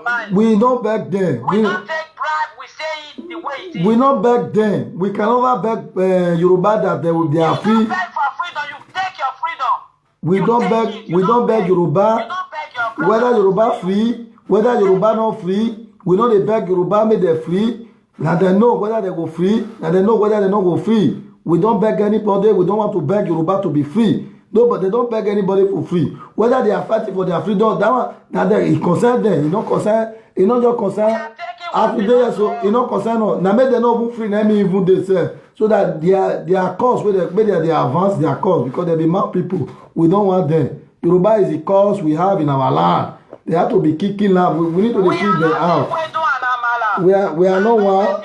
mind. We don't beg them. We don't take bribe. We say it the way it is. We not beg them. We can never beg Yoruba that they are free. You don't beg for freedom. You take your freedom. We don't beg. We don't beg Yoruba. You don't beg your brother. Whether Yoruba free, whether Yoruba not free, we know they beg Yoruba make them free. Now they know whether they go free. Now they know whether they not go free. We don't beg anybody. We don't want to beg Yoruba to be free. No, but they don't beg anybody for free. Whether they are fighting for their freedom, that one, that it concern them. You know concern. You know just concern. After they so you know concern. Now make them not even free. Let me even they say so that their cause where they advance their cause because they be mad people. We don't want them. Yoruba is the cause we have in our land. They have to be kicking out. We need to kick them out. We are not one.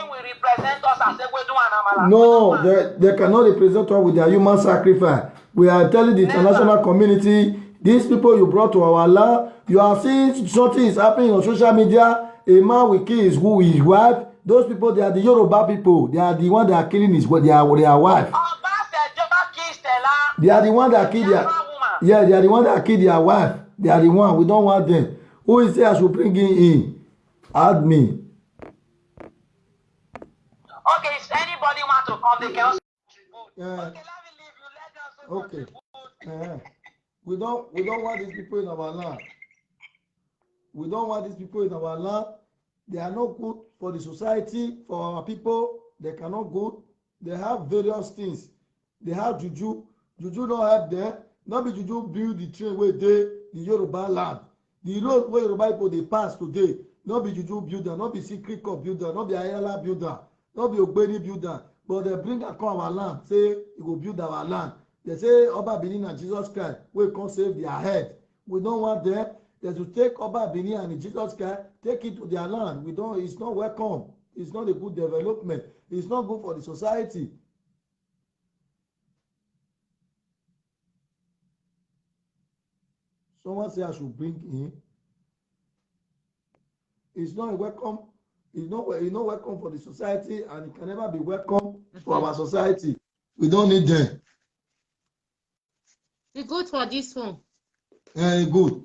No, they cannot represent us with their human sacrifice. We are telling the international community, these people you brought to our land, you are seeing something is happening on social media. A man will kill his wife. Those people, they are the Yoruba people. They are the one that are killing their wife. They are the one that kill their they are the one that kill their wife. They are the one. We don't want them. Who is there? I should bring him in. Add me. Okay, if anybody want to come, they can. Okay, let me leave you. Let them. Okay. We don't want these people in our land. We don't want these people in our land. They are not good for the society, for our people. They cannot go. They have various things. They have juju. Juju don't help them. Not be juju build the train where they the Yoruba land. The road where Yoruba people they pass today. Not be juju builder. Not be secret cop builder. Not be Ayala builder. Not be Ogbeni builder. But they bring a come our land. Say you go build our land. They say Oba Benin and Jesus Christ will come save their head. We don't want them. They should take Oba Benin and Jesus Christ, take it to their land. We don't. It's not welcome. It's not a good development. It's not good for the society. Someone say I should bring in. It's not a welcome. It's not welcome for the society, and it can never be welcome for our society. We don't need them. It's good for this one. Good.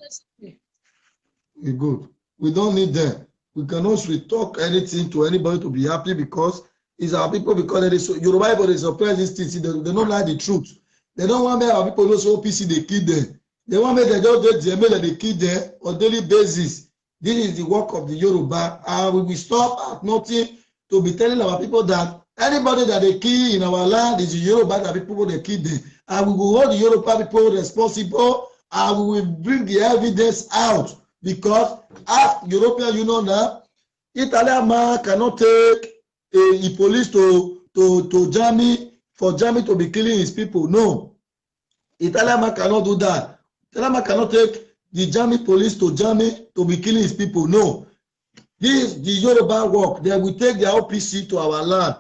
It's good. We don't need them. We cannot talk anything to anybody to be happy because it's our people. Because they so Yoruba people they suppress this thing. They don't like the truth. They don't want make our people know so OPC they kill them. They want make them just do that they kill them on daily basis. This is the work of the Yoruba, and we will stop at nothing to be telling our people that anybody that they kill in our land is the Yoruba that people they kill them, and we will hold the Yoruba people responsible, and we will bring the evidence out because as European Union now, Italian man cannot take a police to Germany for Germany to be killing his people. No, Italian man cannot do that. Italian man cannot take the German police to Germany to be killing his people. No. This the Yoruba work. They will take their OPC to our land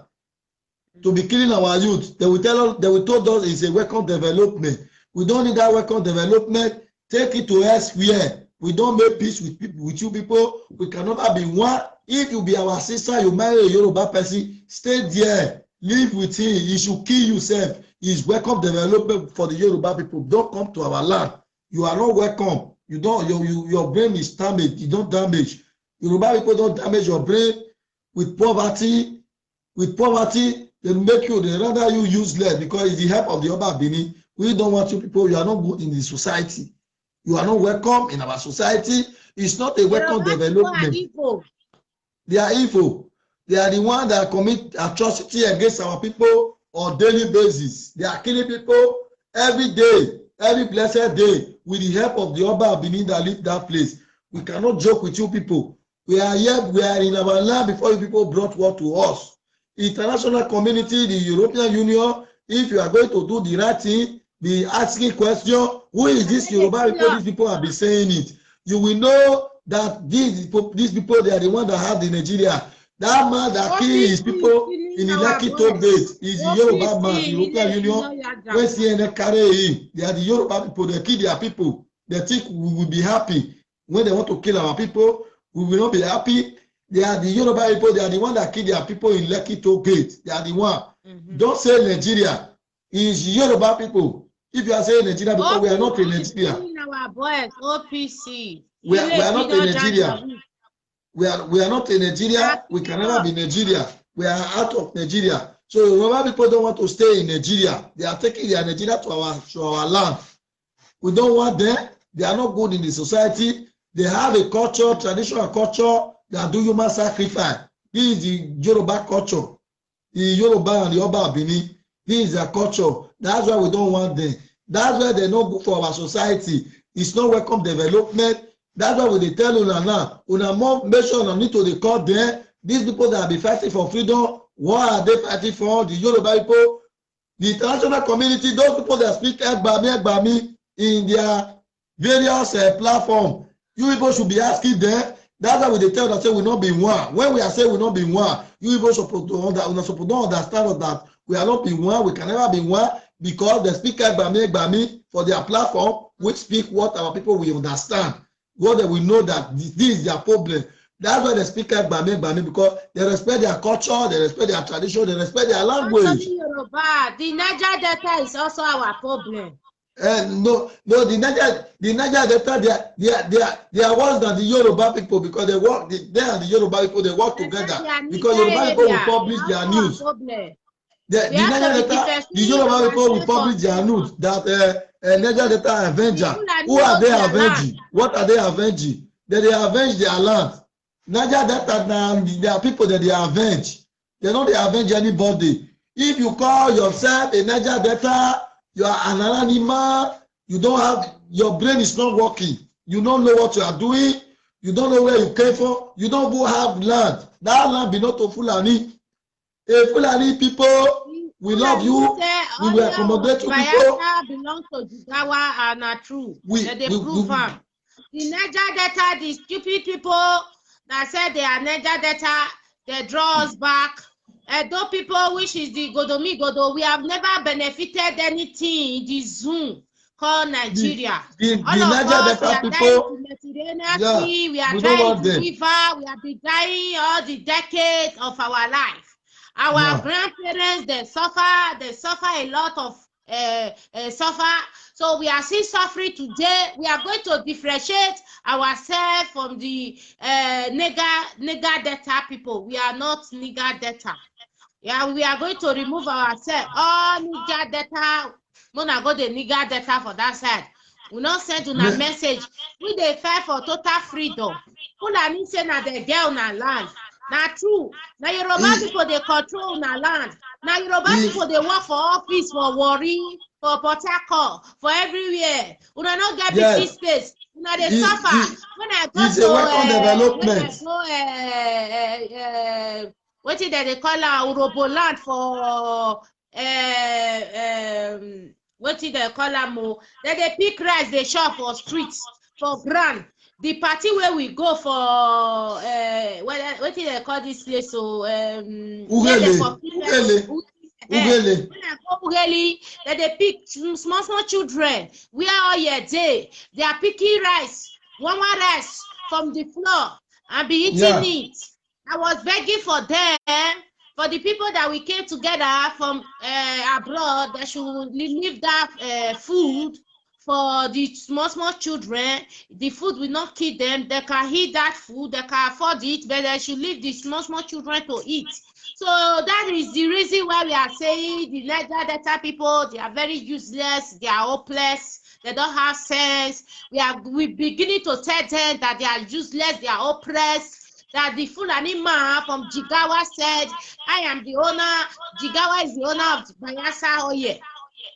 to be killing our youth. They will tell us, they will told us it's a welcome development. We don't need that welcome development. Take it to elsewhere. We don't make peace with people, with you people. We cannot be one. If you be our sister, you marry a Yoruba person, stay there. Live with him. You should kill yourself. It's welcome development for the Yoruba people. Don't come to our land. You are not welcome. You don't. Your brain is damaged. You don't damage. Yoruba people don't damage your brain with poverty. With poverty, they make you. They rather you useless because it's the help of the Oba Benin. We don't want you people. You are not good in the society. You are not welcome in our society. It's not a welcome development. They are evil. They are the ones that commit atrocity against our people on daily basis. They are killing people every day, every blessed day, with the help of the Oba Benin that live that place. We cannot joke with you people. We are here, we are in our land before you people brought war to us. International community, the European Union, if you are going to do the right thing, be asking question, who is this Yoruba people? These people have been saying it. You will know that these people, they are the ones that have the Nigeria. That man that killed his people in the Lekki toll gate is the Yoruba man, the European Union. When CNN carry him, they are the Yoruba people, they kill their people. They think we will be happy. When they want to kill our people, we will not be happy. They are the Yoruba people, they are the ones that kill their people in Lekki toll gate. They are the one. Don't say Nigeria. It's Yoruba people. If you are saying Nigeria, because we are not in Nigeria. Our boys, OPC. We are not in Nigeria. We are not in Nigeria. We can never be Nigeria. We are out of Nigeria. So Yoruba people don't want to stay in Nigeria. They are taking their Nigeria to our land. We don't want them. They are not good in the society. They have a culture, traditional culture. They do human sacrifice. This is the Yoruba culture. The Yoruba and the Oba Benin. This is their culture. That's why we don't want them. That's why they're not good for our society. It's not welcome development. That's why we tell una now. Una more mention on need to the court there. These people that be fighting for freedom, what are they fighting for? The Yoruba people, the international community, those people that speak Egbami in their various platforms. You people should be asking them. That's why we tell that say we not be one. When we are saying we not be one, you people supposed to understand that we are not be one. We can never be one because they speak Egbami for their platform, which speak what our people will understand. What they will know that this is their problem. That's why they speak Egbami because they respect their culture, they respect their tradition, they respect their language. The Niger Delta is also our problem. No, the Niger Delta, they are worse than the Yoruba people because they work. They and the Yoruba people they work together because Yoruba people will publish their news. The Niger Delta, the Yoruba people will publish their news that Niger Delta Avenger. Who are they avenging? What are they avenging? That they avenge their land. Niger Delta, there are people that they avenge. They don't avenge anybody. If you call yourself a Niger Delta, you are an animal. You don't have, your brain is not working. You don't know what you are doing. You don't know where you came from. You don't go have land. That land belongs to Fulani. Fulani people, we love you. We will accommodate you people. Belongs to Jigawa and are true. They prove them. The Niger Delta, the stupid people that said they are Niger Delta, they draw us back. Those people, which is the Godo, we have never benefited anything in the zone called Nigeria. The Niger Delta people, we are dying the river, we have been dying all the decades of our life. Our grandparents, they suffer a lot of suffer. So we are still suffering today. We are going to differentiate ourselves from the Niger Delta people. We are not Niger Delta. Yeah, we are going to remove ourselves. All Niger Delta, we not go the Niger Delta for that side. We not send on a message. We they fight for total freedom. Fulani say na the girl na land. Na true. Na Yoruba people they control na land. Na Yoruba people they work for office, for Warri, for Port Harcourt, for everywhere. We not get big space. Una they suffer. When I go to what did they call Urobo land for what did they call them? They pick rice, they shop for streets, for ground. The party where we go for what did they call this place? So Ugele. When I go Ugele, they pick small children. We are all here day. They are picking rice, one rice from the floor and be eating it. I was begging for them, for the people that we came together from abroad, that should leave that food for the small children. The food will not kill them. They can eat that food, they can afford it, but they should leave the small children to eat. So that is the reason why we are saying the Niger Delta people, they are very useless, they are hopeless, they don't have sense. We beginning to tell them that they are useless, they are oppressed. That the Fulani man from Jigawa said, I am the owner, Jigawa is the owner of Bayelsa Oye.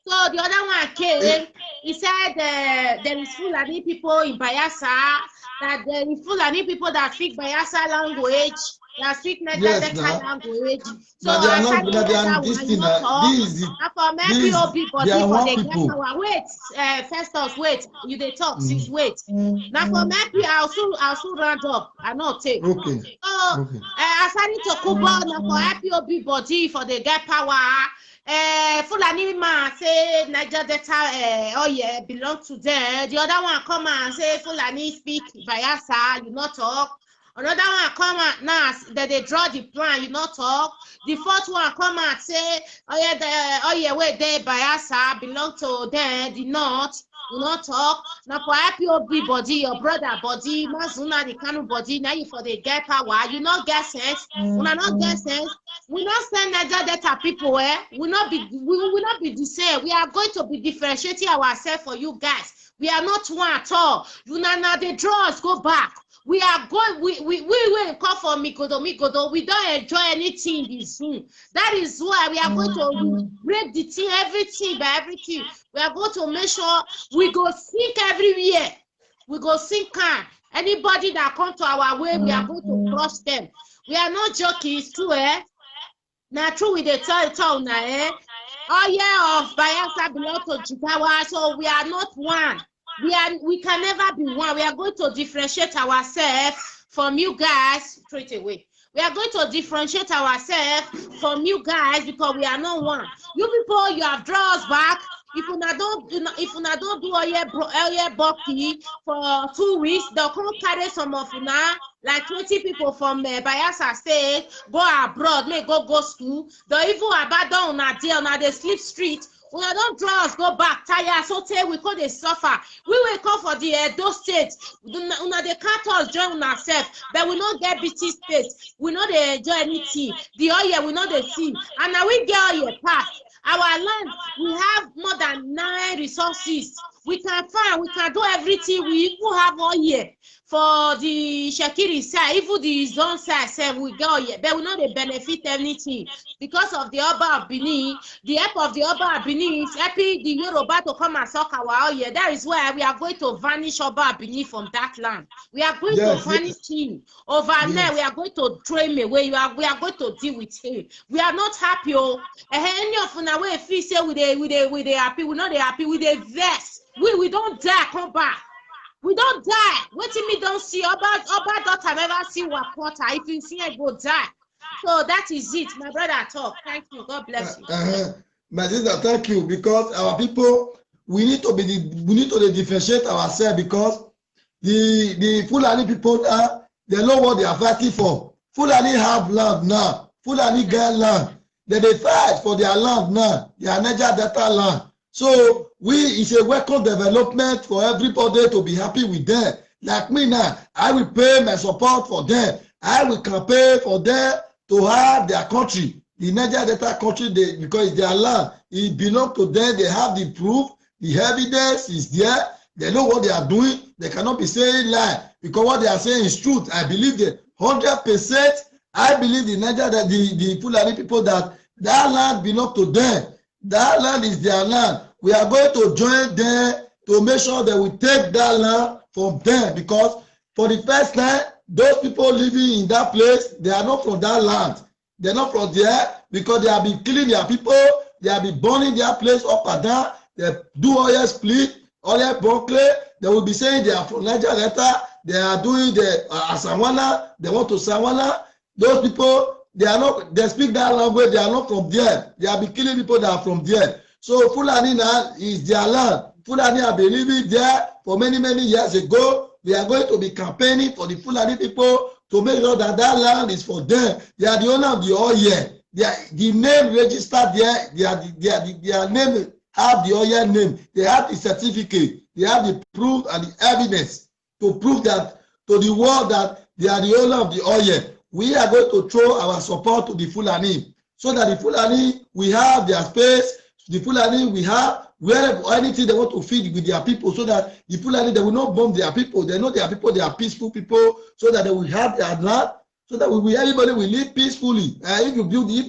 So the other one came, he said there is Fulani people in Bayelsa, that there is Fulani people that speak Bayelsa language, that speak Niger Delta language. So they are not this from every OB body for the get wait, Festus, wait, you they talk since wait. Now for me, I'll soon round up. I not take. Okay. So I started to Kuba now for happy OB body for the get power. Fulani man say Niger Delta belong to them. The other one come and say Fulani speak Bayelsa, you not talk. Another one come out now that they draw the plan, you not talk. The fourth one come out say, wait, they Bayelsa belong to them, the north. we not talk. Now for IPOB body, your brother body, Mazuna the Kanu body, now you for the get power, you not get sense, we not get sense. We not send Niger Delta people, we will not be the same. We are going to be differentiating ourselves for you guys. We are not one at all. You now the draws go back. We are going, we will call for Mikodo. We don't enjoy anything in this Zoom. That is why we are going to break the team, everything by everything. We are going to make sure we go sink everywhere. We go sink can. Anybody that come to our way, we are going to crush them. We are not joking, it's true, eh? Now true with the town now, eh? Oh yeah, of Bayelsa belong to Jigawa, so we are not one. We can never be one. We are going to differentiate ourselves from you guys straight away. We are going to differentiate ourselves from you guys because we are not one. You people, you have drawn us back. If you don't do all your bucky for 2 weeks, they'll come carry some of you now, like 20 people from Bayelsa State, go abroad, may go school. They'll even abandon on a deal, now they sleep street. When I don't draw us, go back, tired, so tell we call they suffer. We will come for the those states. Una they can't us join ourselves, but we not get BT states. We not they enjoy anything. The oil we not they see. And now we get oil past. Our land, we have more than 9 resources. We can find, we can do everything. We even have oil for the Shakiri side, even the zone side, we go oil, but we know they benefit anything because of the Oba of Benin. The help of the Oba of Benin is helping the Yoruba to come and suck our oil. That is why we are going to vanish Oba of Benin from that land. We are going to vanish him over there. We are going to throw him away. We are going to deal with him. We are not happy. Any of them way if we say we they happy, we not they happy. We they vex. We don't die. Come back. We don't die. What me don't see about daughter never see what quarter. If you see I go die. So that is it. My brother talk. Thank you. God bless you. My sister, thank you. Because our people, we need to differentiate ourselves because the Fulani people now, they know what they are fighting for. Fulani have land now. Fulani get land. They fight for their land now. Their Niger Delta land. So it's a welcome development for everybody to be happy with them. Like me now, I will pay my support for them. I will campaign for them to have their country, the Niger Delta country, because it's their land. It belongs to them. They have the proof. The evidence is there. They know what they are doing. They cannot be saying lie because what they are saying is truth. I believe that 100%. I believe the Niger, the Fulani people that land belongs to them. That land is their land. We are going to join them to make sure that we take that land from them because for the first time, those people living in that place, they are not from that land. They're not from there because they have been killing their people. They have been burning their place up and down. They do oil split, oil bunkle. They will be saying they are from Niger Delta. They are doing the Asawana. They want to Sawana. Those people, they speak that language. They are not from there. They have been killing people that are from there. So Fulani now is their land. Fulani have been living there for many years ago. We are going to be campaigning for the Fulani people to make sure that that land is for them. They are the owner of the oil. The name registered there. Their name have the oil name. They have the certificate. They have the proof and the evidence to prove that to the world that they are the owner of the oil. We are going to throw our support to the Fulani so that the Fulani will have their space. The Fulani will have wherever anything they want to feed with their people so that the Fulani, they will not bomb their people. They know their people, they are peaceful people so that they will have their land so that everybody will live peacefully. If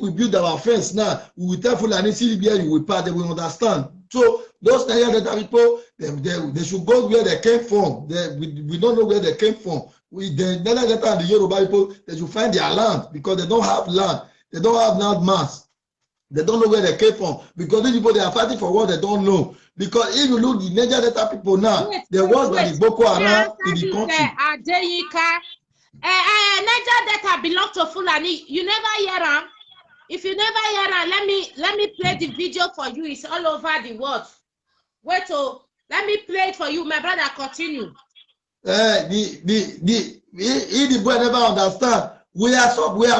we build our fence now, we will tell Fulani, see where you will pass, they will understand. So those Niger Delta people, they should go where they came from. We don't know where they came from. The Niger Delta and the Yoruba people, they should find their land because they don't have land. They don't have land mass. They don't know where they came from because these people, they are fighting for what they don't know. Because if you look, the Niger Delta people now, there was the Boko Haram in the country. Niger Delta belong to Fulani. You never hear them. If you never hear them, let me play the video for you. It's all over the world. Wait, let me play it for you. My brother, continue. The boy never understand. We are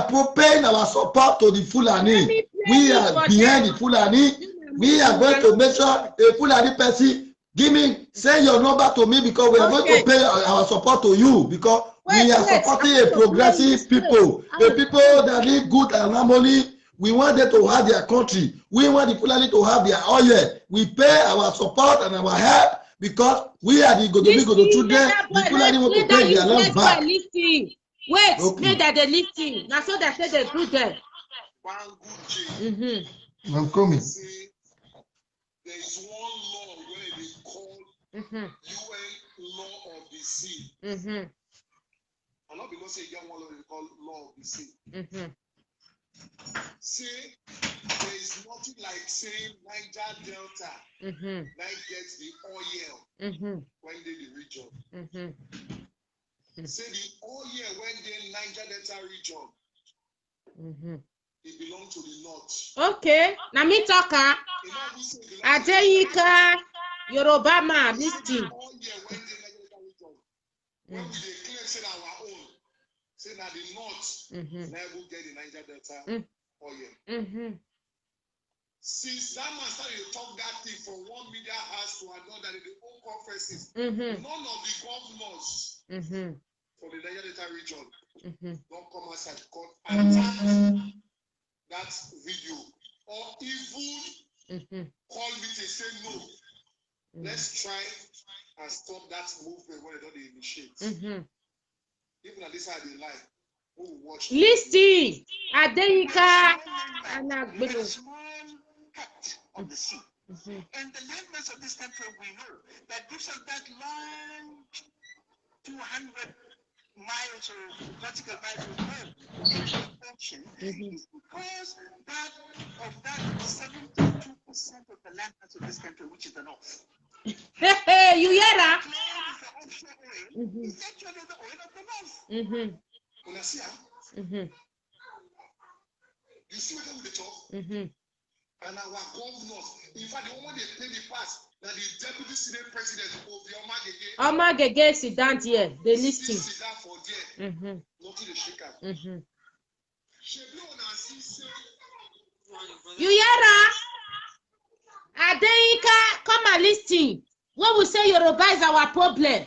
propelling our support to the Fulani. We are behind the Fulani. We are going to make sure a Fulani person Send your number to me because we are going to pay our support to you because we are supporting a progressive people, a people that need good and harmony. We want them to have their country. We want the Fulani to have their oil. We pay our support and our help because we are the Godo children. The Fulani want to take their land back. Wait, make that the lifting. Now so that say they do them. I'm coming. There is one law where it is called UN Law of the Sea. And not because they get one law they call Law of the Sea. See, there is nothing like saying Niger Delta like gets the oil when they the region. Say the oil when they Niger Delta region. It belongs to the north. Okay, now me talk. Adeyinka Yoruba man, listen. When we declare say our own, say that the north never get the Niger Delta oil. Since that man started to talk that thing from one media house to another in the whole conferences, none of the governors for the Niger Delta region don't come outside to attack that video or even call me to say no. Let's try and stop that movement when they don't initiate. Even at this side of the line, who will watch? Listen, Adeyinka and a small cut on the sea. And the landmass of this country we know that gives us that long 200 miles or vertical miles of road ocean is because of that 72% of the landmass of this country, which is the north. Hey, you hear that? It's actually the oil of the north. You see what we talk? And our governors, in fact, the one they pay the pass, that the deputy senate president of the Omagege sit down here, they listen. You hear that? Adeyinka, come and listen. When we say Yoruba is our problem,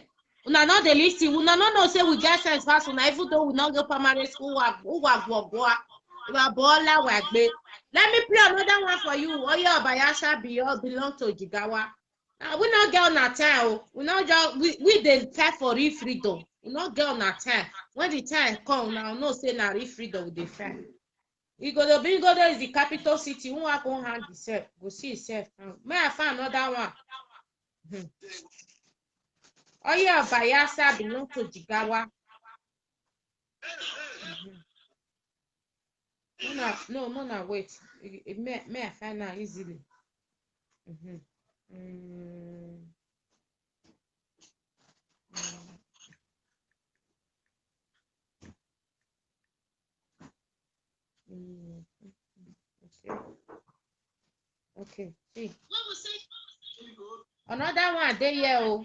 una not the listen. Una no know say we get sense fast. Una even though we not go primary school, let me play another one for you. Oyo Obayasha belong to Jigawa. We not get on our time. We not just we dey fight for real freedom. We not get on our time. When the time come, now no say na real freedom we dey fight. Igodo is the capital city. Who are going to hand himself? Go see himself. May I find another one? Oyo Obayasha belong to Jigawa. No, wait. May I find out easily? Okay. See. Another one there, yeah.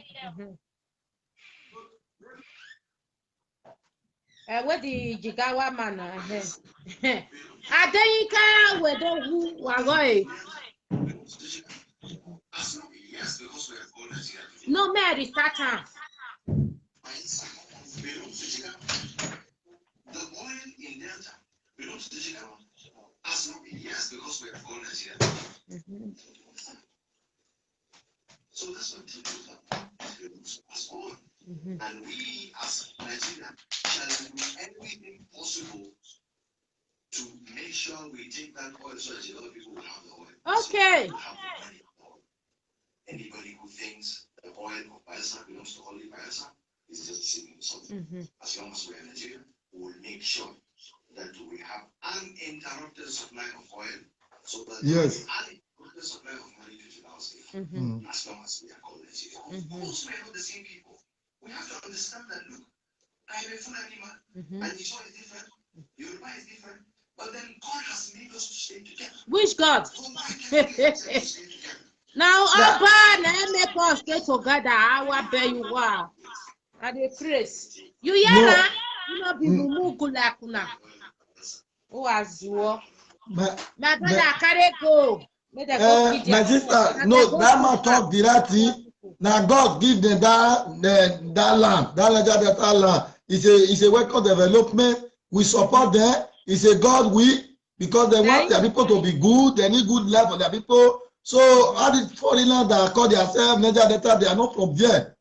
Where the Jigawa man? Adeyinka, where the who wagoy? No, Mary, start. The oil in Delta belongs to Jigawa. Yes, because we have gone Nigeria. So that's what it belongs to us all. And we, as Nigeria, shall do everything possible to make sure we take that oil so that other people will have the oil. Okay. So have the money of oil. Anybody who thinks the oil of Bayelsa belongs to only Bayelsa is just deceiving something. As long as we are Nigeria, we will make sure that we have uninterrupted supply of oil so that uninterrupted supply of money to our state. As long as we are called Nigeria. Of course, we are not the same people. We have to understand that, look, I am a Fulani man, and the soil is different, Yoruba is different, but then God has made us to stay together. Which God? So why can't we stay together? Now, Abba, make us stay together. I will bear you are. And they praise. You hear that? You know, people move good like una. Oh, as you are. My brother, carry go. My sister, no, that man talk the right thing. Now God give them that land, that land. It's a welcome development. We support them. It's a God will, because they want their people to be good. They need good life for their people. So all these foreigners that call themselves Niger Delta, they are not from there.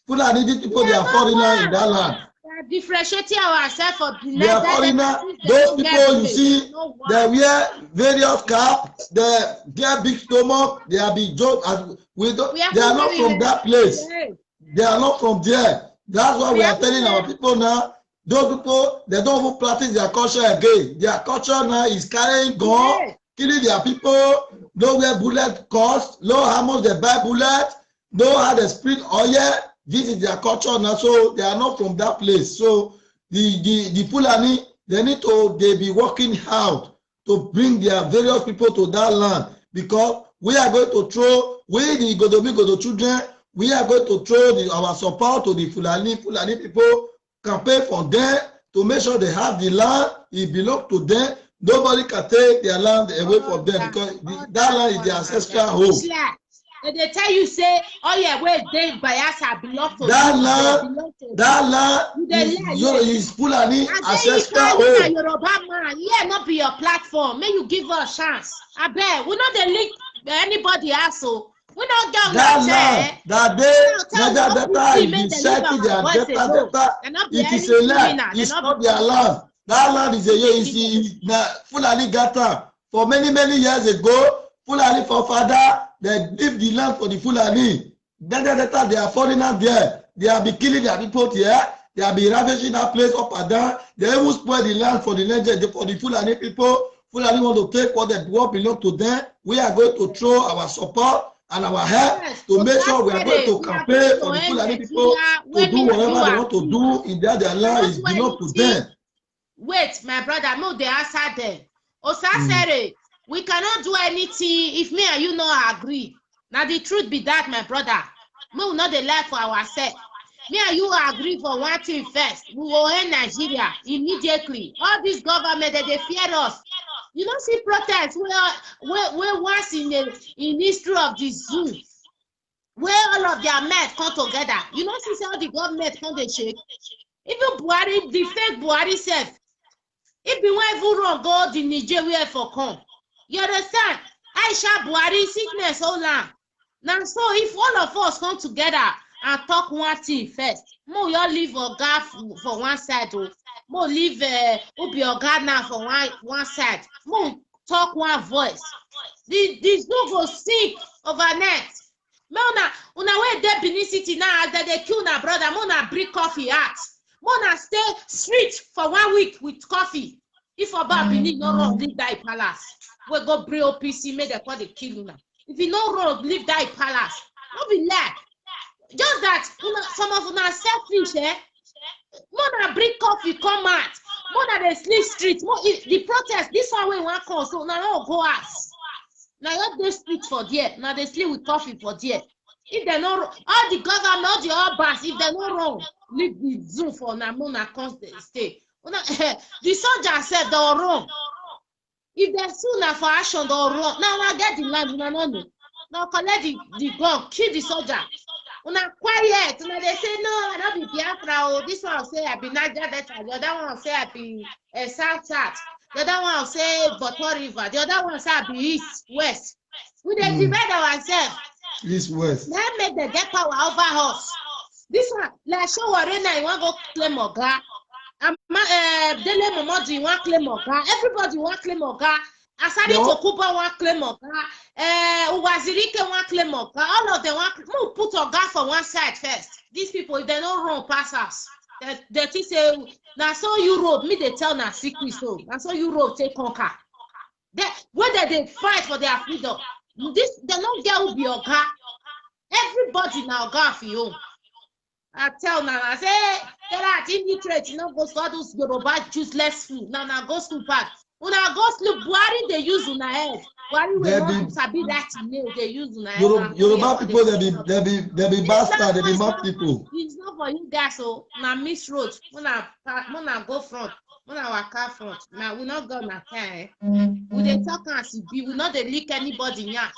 Fulani, these people, they are foreigners in that land. Differentiating ourselves for the they are foreigners. Those people you see, they wear various caps, they get big stomach, they are big joke. They are not from that place. They are not from there. That's why we are telling our people now. Those people, they don't even practice their culture again. Their culture now is carrying gun, killing their people. Know where bullet cost, know how much they buy bullet, know how they split oil. This is their culture now, so they are not from that place. So the Fulani, they be working hard to bring their various people to that land, because we are going to throw, we the Godomi children, we are going to throw our support to the Fulani people, campaign for them to make sure they have the land, it belongs to them. Nobody can take their land away from them, because that land is their ancestral home. They tell you, say, oh yeah, where they Bayelsa belong to that land is Fulani ancestral home. Yoruba man, yeah, not be your platform. May you give us a chance. I bet we not the link anybody else. So we don't get that land that they Niger Delta is setting their Delta. It is a land. It's not their land. That land is Fulani Gata. For many years ago, Fulani forefather, they leave the land for the Fulani. Then they are foreigners there. They have been killing their people here. They have been ravaging that place up and down. They even spoil the land for the Fulani people. Fulani want to take what belongs to them. We are going to throw our support and our help to make sure we are going to campaign for the Fulani people to do whatever they want to do in their land is belongs to them. Wait, my brother, no, they answer them. Osasere. We cannot do anything if me and you not agree. Now the truth be that, my brother, we will not lie for ourselves. Me and you agree for one thing first. We will end Nigeria immediately. All this government, they fear us. You don't see protests where once in history of the zoo, where all of their men come together. You don't see how the government come they shake. Even Buhari, the fake Buhari self, if we want to run go the Nigeria for come. You understand? Aisha Buhari sickness all now. Now, so if all of us come together and talk one thing first, more you leave Oga for one side, more leave Ubi Oga now for one side, more talk one voice. This no go sink overnight. Una way there Benin City now that they kill na brother, more bring coffee out. More stay street for 1 week with coffee. If about Benin no wrong, leave that palace. We go bring OPC, make them call the kill now. If you no road, leave that palace. Don't be lack. Just that some of them are selfish, More bring coffee, come out. More they sleep street. More the protest. This one we want call. So now go ask. Now you they street for there. Now they sleep with coffee for there. If they no all the government, all the all bars, if they no wrong, leave the Zoom for Namona constant stay. The soldier said they are wrong. If they sue now for action, they are wrong. Now I get the land, now collect the gun, kill the soldier. Una quiet. Now they say no, I don't be Biafra. This one say I be Niger Delta. The other one say I be South. The other one say Boto River. The other one say I be East, West. We dey divide ourselves. East, West. Now make them get power over us. This one, like show Warena, you want to go claim Oga. Dele Momodu, you want claim Oga. Everybody want claim Oga. Asari Tokuba want claim Oga. Uwazirike want claim Oga. All of them want put Oga for one side first. These people, if they don't run past us, they say, now so Europe, me they tell na secret so. Now so Europe take conquer. Whether they fight for their freedom, this they don't get who be Oga. Everybody now Oga for you. I tell now, I say, there are illiterate, you know, go to all those Yoruba useless food. Now go school back. When I go sleep, Buhari they use on head. Buhari will sabi that name they use on head. Yoruba people they be bastard, they be mad people. It's not for you guys, so now miss road. When I go front, When our car front, now we not gonna care. We dey talk as it be. We not dey lick anybody nyash.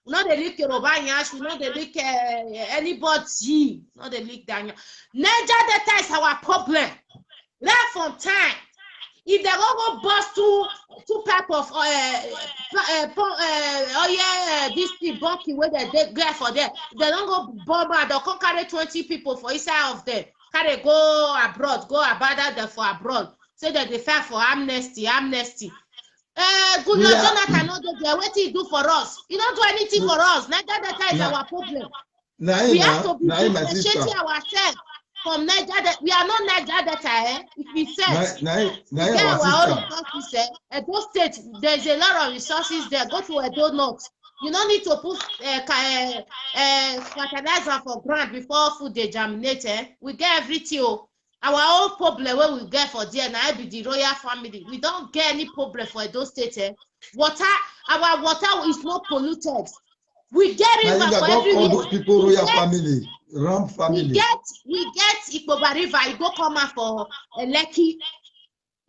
We not dey lick Yoruba nyash. We not dey lick anybody. Not dey lick that nyash. Niger Delta is our problem. Right from time. If they go bust two pack of this thing bunky where they get for them, they don't go bomb out. They'll come carry 20 people for inside of them. Carry go abroad, go abandon them for abroad. Say that they fight for amnesty. Good Lord, Jonathan, no do there. What he do for us? He don't do anything for us. Niger Delta is our problem. We have to be differentiating ourselves. From Niger, we are not Niger Delta. If we said, our own resources, Edo State, there's a lot of resources there. Go to Edo North. You don't need to put fertilizer for ground before food they germinate. We get everything. Our own problem where we get for there now be the royal family. We don't get any problem for Edo State. Water, our water is not polluted. We get river for everywhere. All those people, royal family, Ram family. We get Ikoba River. It go come out for Lekki.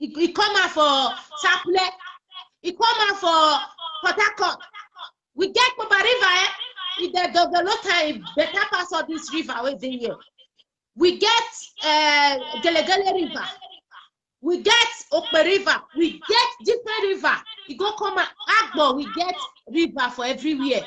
It come out for Saple. It come out for Port Harcourt. We get Ikoba River. If they develop time, better pass of this river where they here. We get Gelegele River. We get Okpe River. We get different river. It go come out Agbo. We get river for everywhere.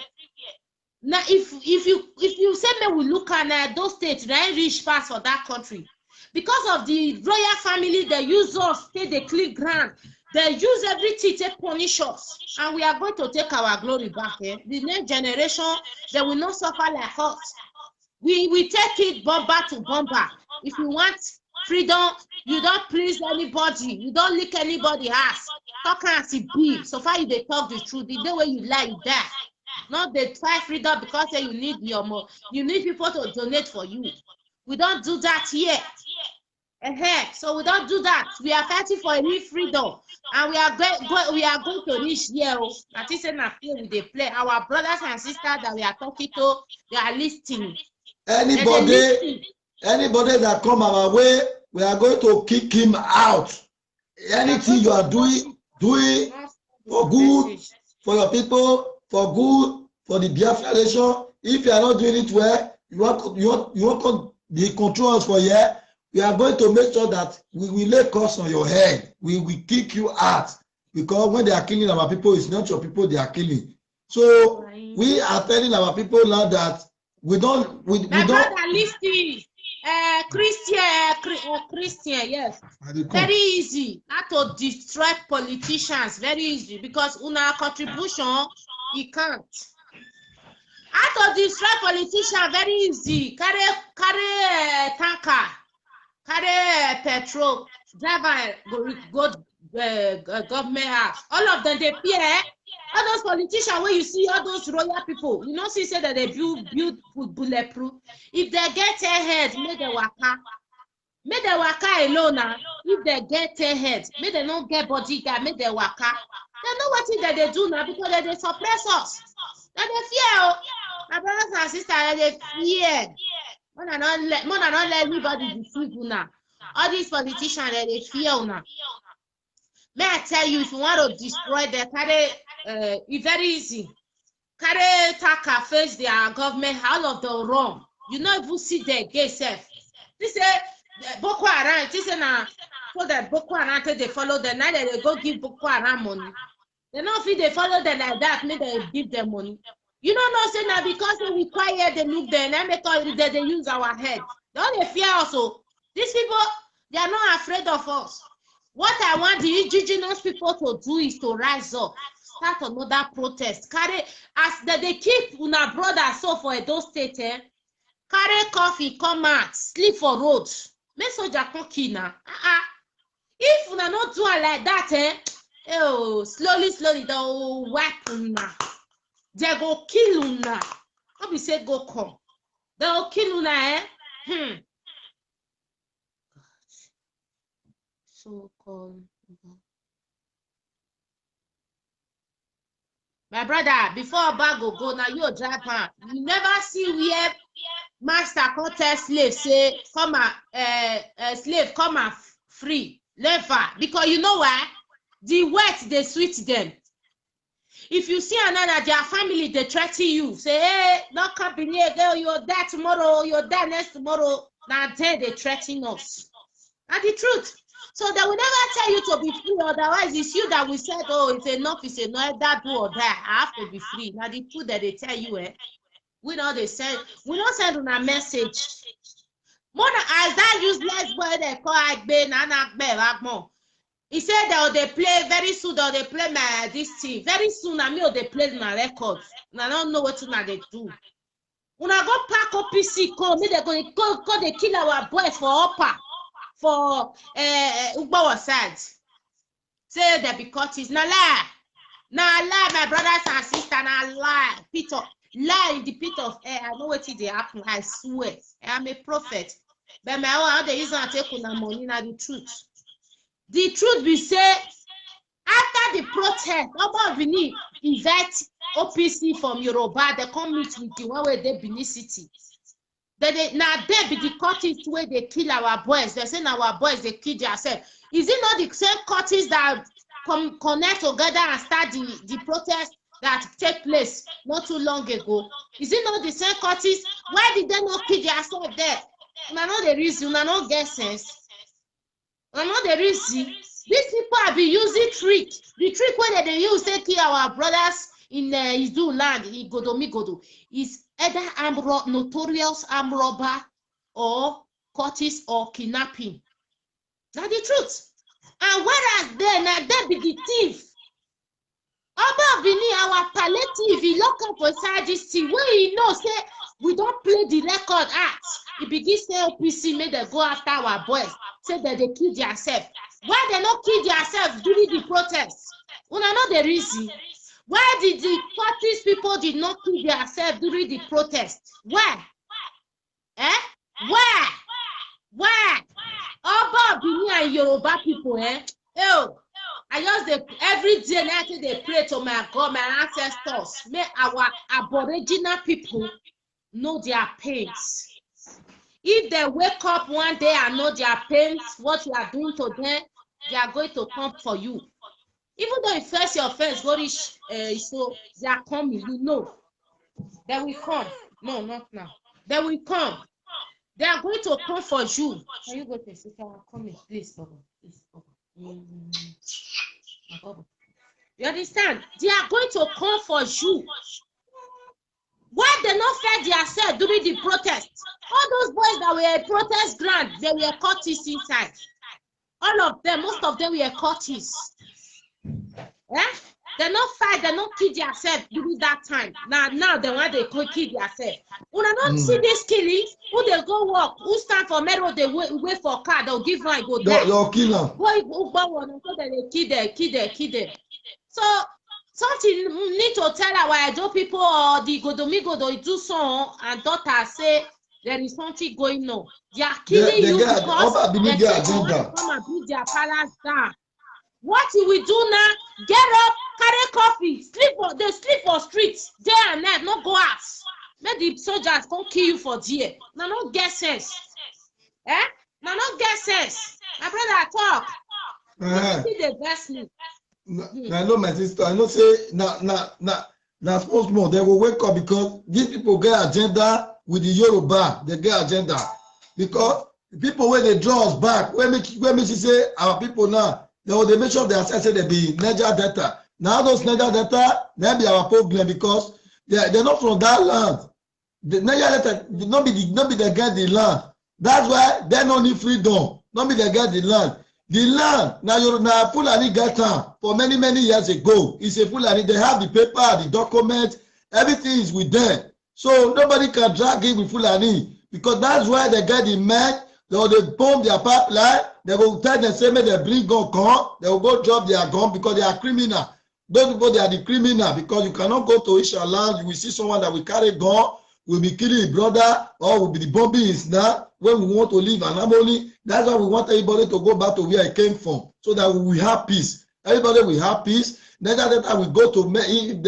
Now, if you say me we look at those states, they reach pass for that country because of the royal family. They use us, they clean ground, they use everything to punish us, and we are going to take our glory back. The next generation, they will not suffer like us. We take it bomber to bomber. If you want freedom, you don't please anybody, you don't lick anybody ass. Talk as it be. So far, you they talk the truth. The day when you lie, you die. Not the try freedom because you need your more. You need people to donate for you. We don't do that here. So we don't do that. We are fighting for a new freedom, and we are going to reach here. That is enough. Here we they play. Our brothers and sisters that we are talking to, they are listening. Anybody that come our way, we are going to kick him out. Anything you are doing for good, for your people. For good, for the Biafra nation. If you are not doing it well, you want to be controlled for here. We are going to make sure that we will lay curse on your head. We will kick you out because when they are killing our people, it's not your people they are killing. So we are telling our people now that we don't. Christian, yes. Very easy. How to destroy politicians? Very easy because una contribution. You can't. How to destroy politicians? Very easy. Carry tanker, carry petrol, driver go government house. All of them they fear. All those politicians where you see all those royal people, you know, see say that they build bulletproof. If they get ahead, make the waka. Make the waka alone now. If they get ahead, make they not get bodyguard, make the waka. They know what thing that they do now because they suppress us. They fear. My brothers and sisters, they fear. More than not let anybody deceive you now. All these politicians, they fear now. May I tell you, if you want to destroy the carry, it's very easy. Carry taka face their government, all of them wrong. You know if you see their gay self. This say Boko Haram. This say now so that Boko Haram they follow them. Now they go give Boko Haram money. They know if they follow them like that, maybe they give them money. You don't know, say now because they require they look there and because they use our head. Don't they fear also? These people, they are not afraid of us. What I want the indigenous people to do is to rise up, start another protest. Carry as they keep una brother so for Edo State, carry coffee, come out, sleep for road. Make soldier come kill now. If una not do it like that, oh, slowly, they'll wipe una. They go kill una. How we say go come? They'll kill una, So called. My brother, before Oba go now, you drive man. You never see where master contest slave say come slave come and free. Never. Because you know why? The wet, they sweet them. If you see another, their family, they threaten you. Say, hey, not company, girl, you're there tomorrow, you're there next tomorrow. Now they threaten us. That's the truth. So they will never tell you to be free. Otherwise, it's you that will say, oh, it's enough, that do or that. I have to be free. Now the truth that they tell you, we don't send on a message. More as that useless boy they call Agbe, Nana. He said that they play very soon, or they play my this thing. Very soon, I mean, they play my records. And I don't know what they do. When I go pack up PC, they're going to go they kill our boys for upper, for Ugbawa side. Say they because it's not lie. Now lie, my brothers and sisters, now lie. Peter, lie in the pit of air. I know what they happen. I swear. I am a prophet. But my own, they use not take on money, now the truth. The truth be say, after the protest, Oba Vini invite OPC from Yoruba, they come meet with the one where they Benin City. Now they be the cultists where they kill our boys. They say our boys, they kill themselves. Is it not the same cultists that connect together and start the protest that take place not too long ago? Is it not the same cultists? Why did they not kill themselves there? I know the reason, I don't get sense. I know the reason. These people have been using trick. The trick where they use to kill our brothers in Izu land, in Godomigodo, is either notorious armed robber or cultist or kidnapping. That's the truth. And whereas they be the thief. Oba Bini, our palliative, he lock up beside this thing where he knows say we don't play the record act. He begins to say OPC made them go after our boys. Say that they kill themselves. Why they not kill themselves during the protest? We don't know the reason. Why did the cultist people did not kill themselves during the protest? Why? Why? Oba Bini and Yoruba people, Oh, I just every day now they pray to my God, my ancestors. May our Aboriginal people know their pains. If they wake up one day and know their pains, what you are doing to them, they are going to come for you. Even though you face your face, God is so they are coming, you know. They will come. No, not now. They will come. They are going to come for you. Can you go to sister? Come in, please, Baba. Please, Baba. You understand? They are going to come for you. Why they not fed themselves during the protest? All those boys that were at protest ground, they were cultists inside. All of them, most of them were cultists. They not fight, they not kill themselves during that time. Now they want they kill themselves. When I don't see this killing, who they go walk, who stand for medal, they wait for car, they'll give one, go down. They'll kill them. So they kill them. So something need to tell our Edo people or the Godomigodo do so and daughter say there is something going on. They are killing you because they come and beat their palace down. What you will do now? Get up, carry coffee, sleep for streets day and night, not go out. Let the soldiers come kill you for dear. Now not get sense. Now not get sense. My brother talk. See the best me. I know my sister. I know say now suppose more. They will wake up because these people get agenda with the Yoruba. They get agenda because the people when they draw us back, when me say our people now, they make sure they assess they be Niger Delta. Now those Niger Delta, they be our problem because they're not from that land. The Niger Delta not be they get the land. That's why they don't need freedom. Not be they get the land. The land now Fulani get time for many years ago. It's a Fulani. They have the paper, the document, everything is with them. So nobody can drag it with Fulani because that's why they get the men. They bomb their pipeline. They will tell them say may they bring gun come. They will go drop their gun because they are criminal. Those people they are the criminal because you cannot go to Isha land. You will see someone that will carry gun, will be killing his brother, or will be the bombing his now. When we want to live and harmony, that's why we want everybody to go back to where it came from, so that we will have peace. Everybody will have peace. Then that time we go to if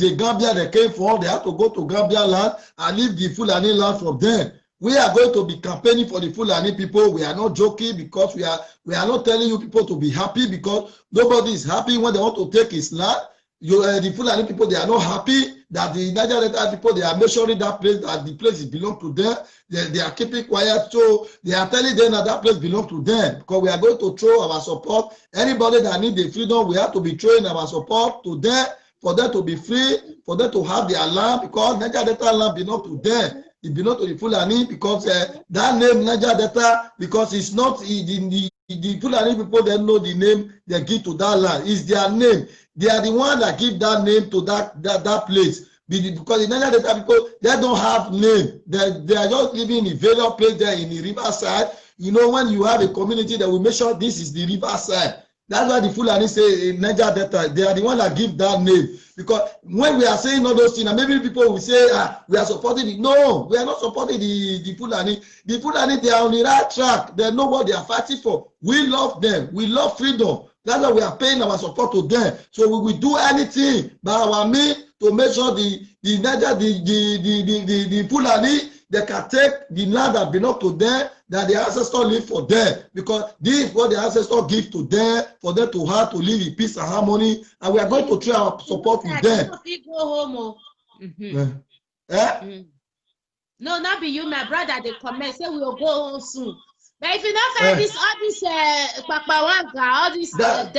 the Gambia they came from, they have to go to Gambia land and leave the Fulani land from them. we are going to be campaigning for the Fulani people. We are not joking, because we are not telling you people to be happy, because nobody is happy when they want to take his land. The Fulani people, they are not happy that the Niger Delta people, they are measuring that place, that the place belongs to them. They are keeping quiet, so they are telling them that that place belongs to them, because we are going to throw our support. Anybody that needs the freedom, we have to be throwing our support to them, for them to be free, for them to have their land, because Niger Delta land belongs to them. It belongs to the Fulani, because that name Niger Delta, because it's not the Fulani people, they know the name they give to that land. It's their name. They are the one that give that name to that place. Because the Niger Delta people, they don't have name. They are just living in a various place there in the riverside. You know, when you have a community that will make sure this is the riverside. That's why the Fulani say in Niger Delta, they are the one that give that name. Because when we are saying all those things, and maybe people will say, we are supporting it. No, we are not supporting the Fulani. The Fulani, they are on the right track. They know what they are fighting for. We love them. We love freedom. That's why we are paying our support to them. So we will do anything by our means to make sure the Fulani, they can take the land that belongs to them, that the ancestors live for them. Because this is what the ancestors give to them, for them to have to live in peace and harmony. And we are going to try our support with them. No, not be you, my brother. They comment, say we will go home soon. But if you don't find all this Papawanga, all this devil,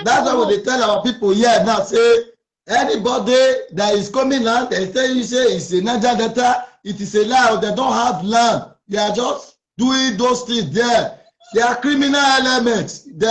that's what they tell our people here now. Say anybody that is coming out, they tell you say it's a Niger Delta, it is a lie. They don't have land. They are just doing those things there. They are criminal elements. They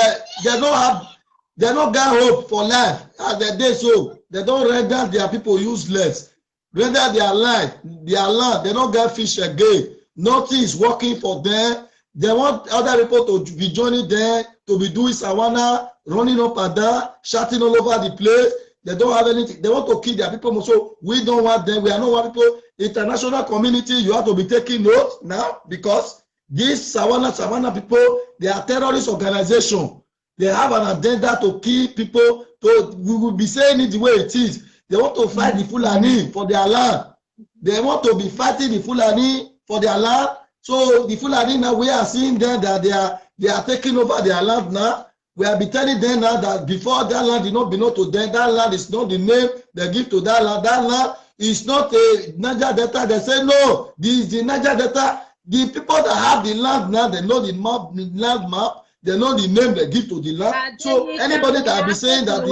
don't get hope for life as they do so. They don't render their people useless. Render their land. They don't get fish again. Nothing is working for them. They want other people to be joining them, to be doing sawana, running up and down, shouting all over the place. They don't have anything. They want to kill their people. So we don't want them. We are not want people. International community, you have to be taking note now, because these sawana people, they are terrorist organization. They have an agenda to kill people. So we will be saying it the way it is. They want to fight the Fulani for their land. They want to be fighting the Fulani for their land. So the Fulani now, we are seeing them that they are taking over their land now. We have been telling them now that before that land did not belong to them, that land is not the name they give to that land. That land is not a Niger Delta. They say no, this is the Niger Delta. The people that have the land now, they know the land map. They know the name they give to the land. So anybody that be saying that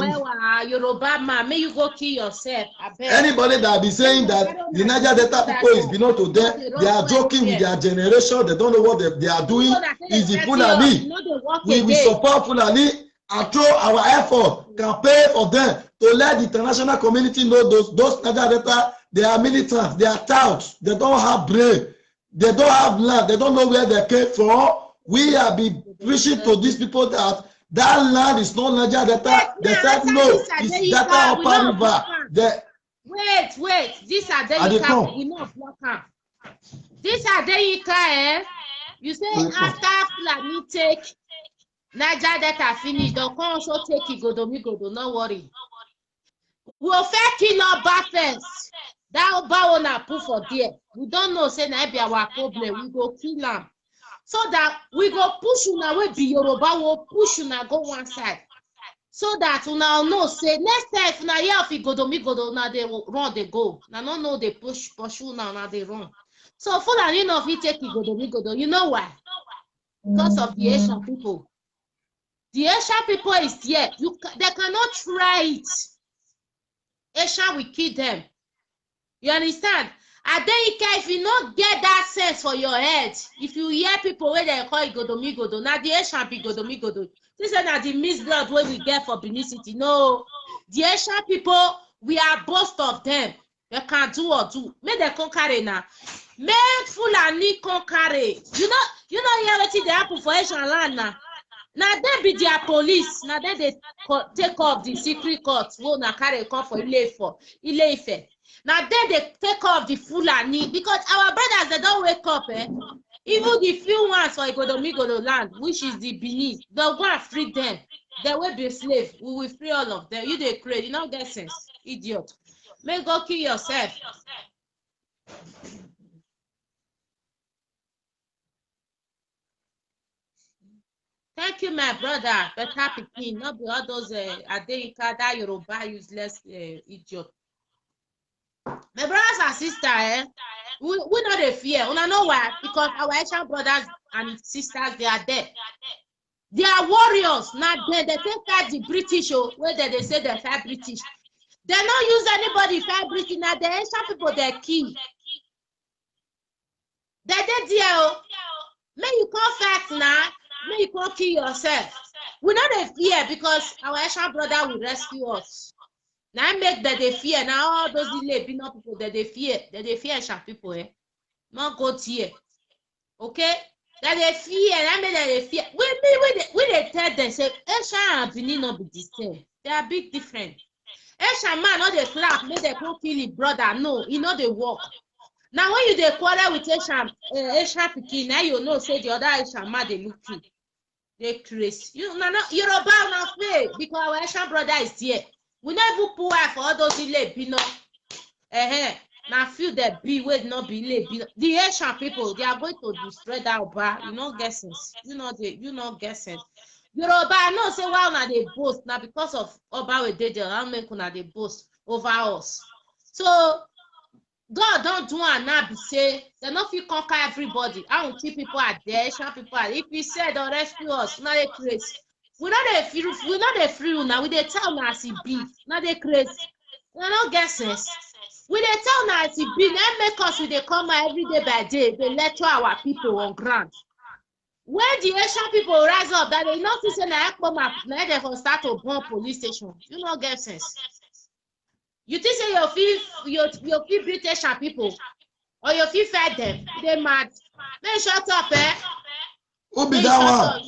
Yoruba man, may you go kill yourself. Anybody that be saying that the Niger Delta people is belong to them, they are joking with their generation. They don't know what they are doing. Is the Fulani. We will support Fulani and throw our effort, campaign for them to let the international community know those Niger Delta, they are militants, they are touts, they don't have brain, they don't have land, they don't know where they came from. We have been preaching to these people that land is not Niger Delta. They said no, it's Delta Upper River. Wait, these are Deyika. We know block am. These are Deyika, You say after Fulani take Niger Delta finish, they'll come also take Igodomigodo. No worry. We'll first kill Oba first. That Oba wanna put for there. We don't know. Say na be our problem. We go kill am. So that we go push una wey be Yoruba, we'll push una go one side. So that una know say next time if una hear of Igodomigodo, una they run they go. Now no know they pursue una they run. So Fulani enough we take Igodomigodo. You know why? Because of the Asian people. The Asian people is here. They cannot try it. Asian will kill them. You understand? Adeyika, if you not get that sense for your head, if you hear people where they call Igodomigodo, now the Asian be Igodomigodo. This is not the misblood where we get for Benin City. No, the Asian people, we are both of them. They can do or do. Make them conquer now. Make Fulani conquer. You know hear what they happen for Asian land now. Now they be their police. Now they take off the secret court. Well, now carry come for Ile-Ife. Now then they take off the Fulani because our brothers they don't wake up. Even the few ones for Igodomigodo land, which is the Benin, they'll go and free them. They will be slave. We will free all of them. You they create, you don't get sense, idiot. May go kill yourself. Thank you, my brother. Better picking, not be all those Adeika, that Yoruba useless idiot. My brothers and sisters, we not a fear. Una know why? Because our Asian brothers and sisters, they are there. They are warriors. Now they take that the British, where they say they fight British. They don't use anybody fight British. Now the Asian people, they key. They did there. May you come fight now. May you come kill yourself. We not a fear because our Asian brother will rescue us. Now make that they fear. Now all those Filipino people that they fear Asian people. Not go here. Okay? That they fear. I mean that they fear. We they tell them say Asian and Benin not be the same. They are big different. Asian man not they clap. Make they go kill his brother. No, he not they walk. Now when you dey quarrel with Asian pikin, now you know say the other Asian man they look you. They crazy. You know, Yoruba not fair because our Asian brother is here. We never pull out for all those Filipino. Now feel that be will not be late. The Asian people, they are going to destroy that Oba. You know guessings. You know guessing. Yoruba, I know say why now they boast now because of Oba we did the make una they boast over us. So God don't do and now be say they not feel conquer everybody. I don't see people are there, Asian people are. If we said or rescue us, now they crazy. We not a free now. We they tell now as it be. Now they crazy. We not guessing. We they tell now as it be. They make us we they come every day by day. They lecture our people on ground. When the Asian people rise up, that they not say now come up, now they for start to bomb police station. You not get sense. You think say your feel British people or your feel fed them? They mad. They shut up, eh? Who be that one?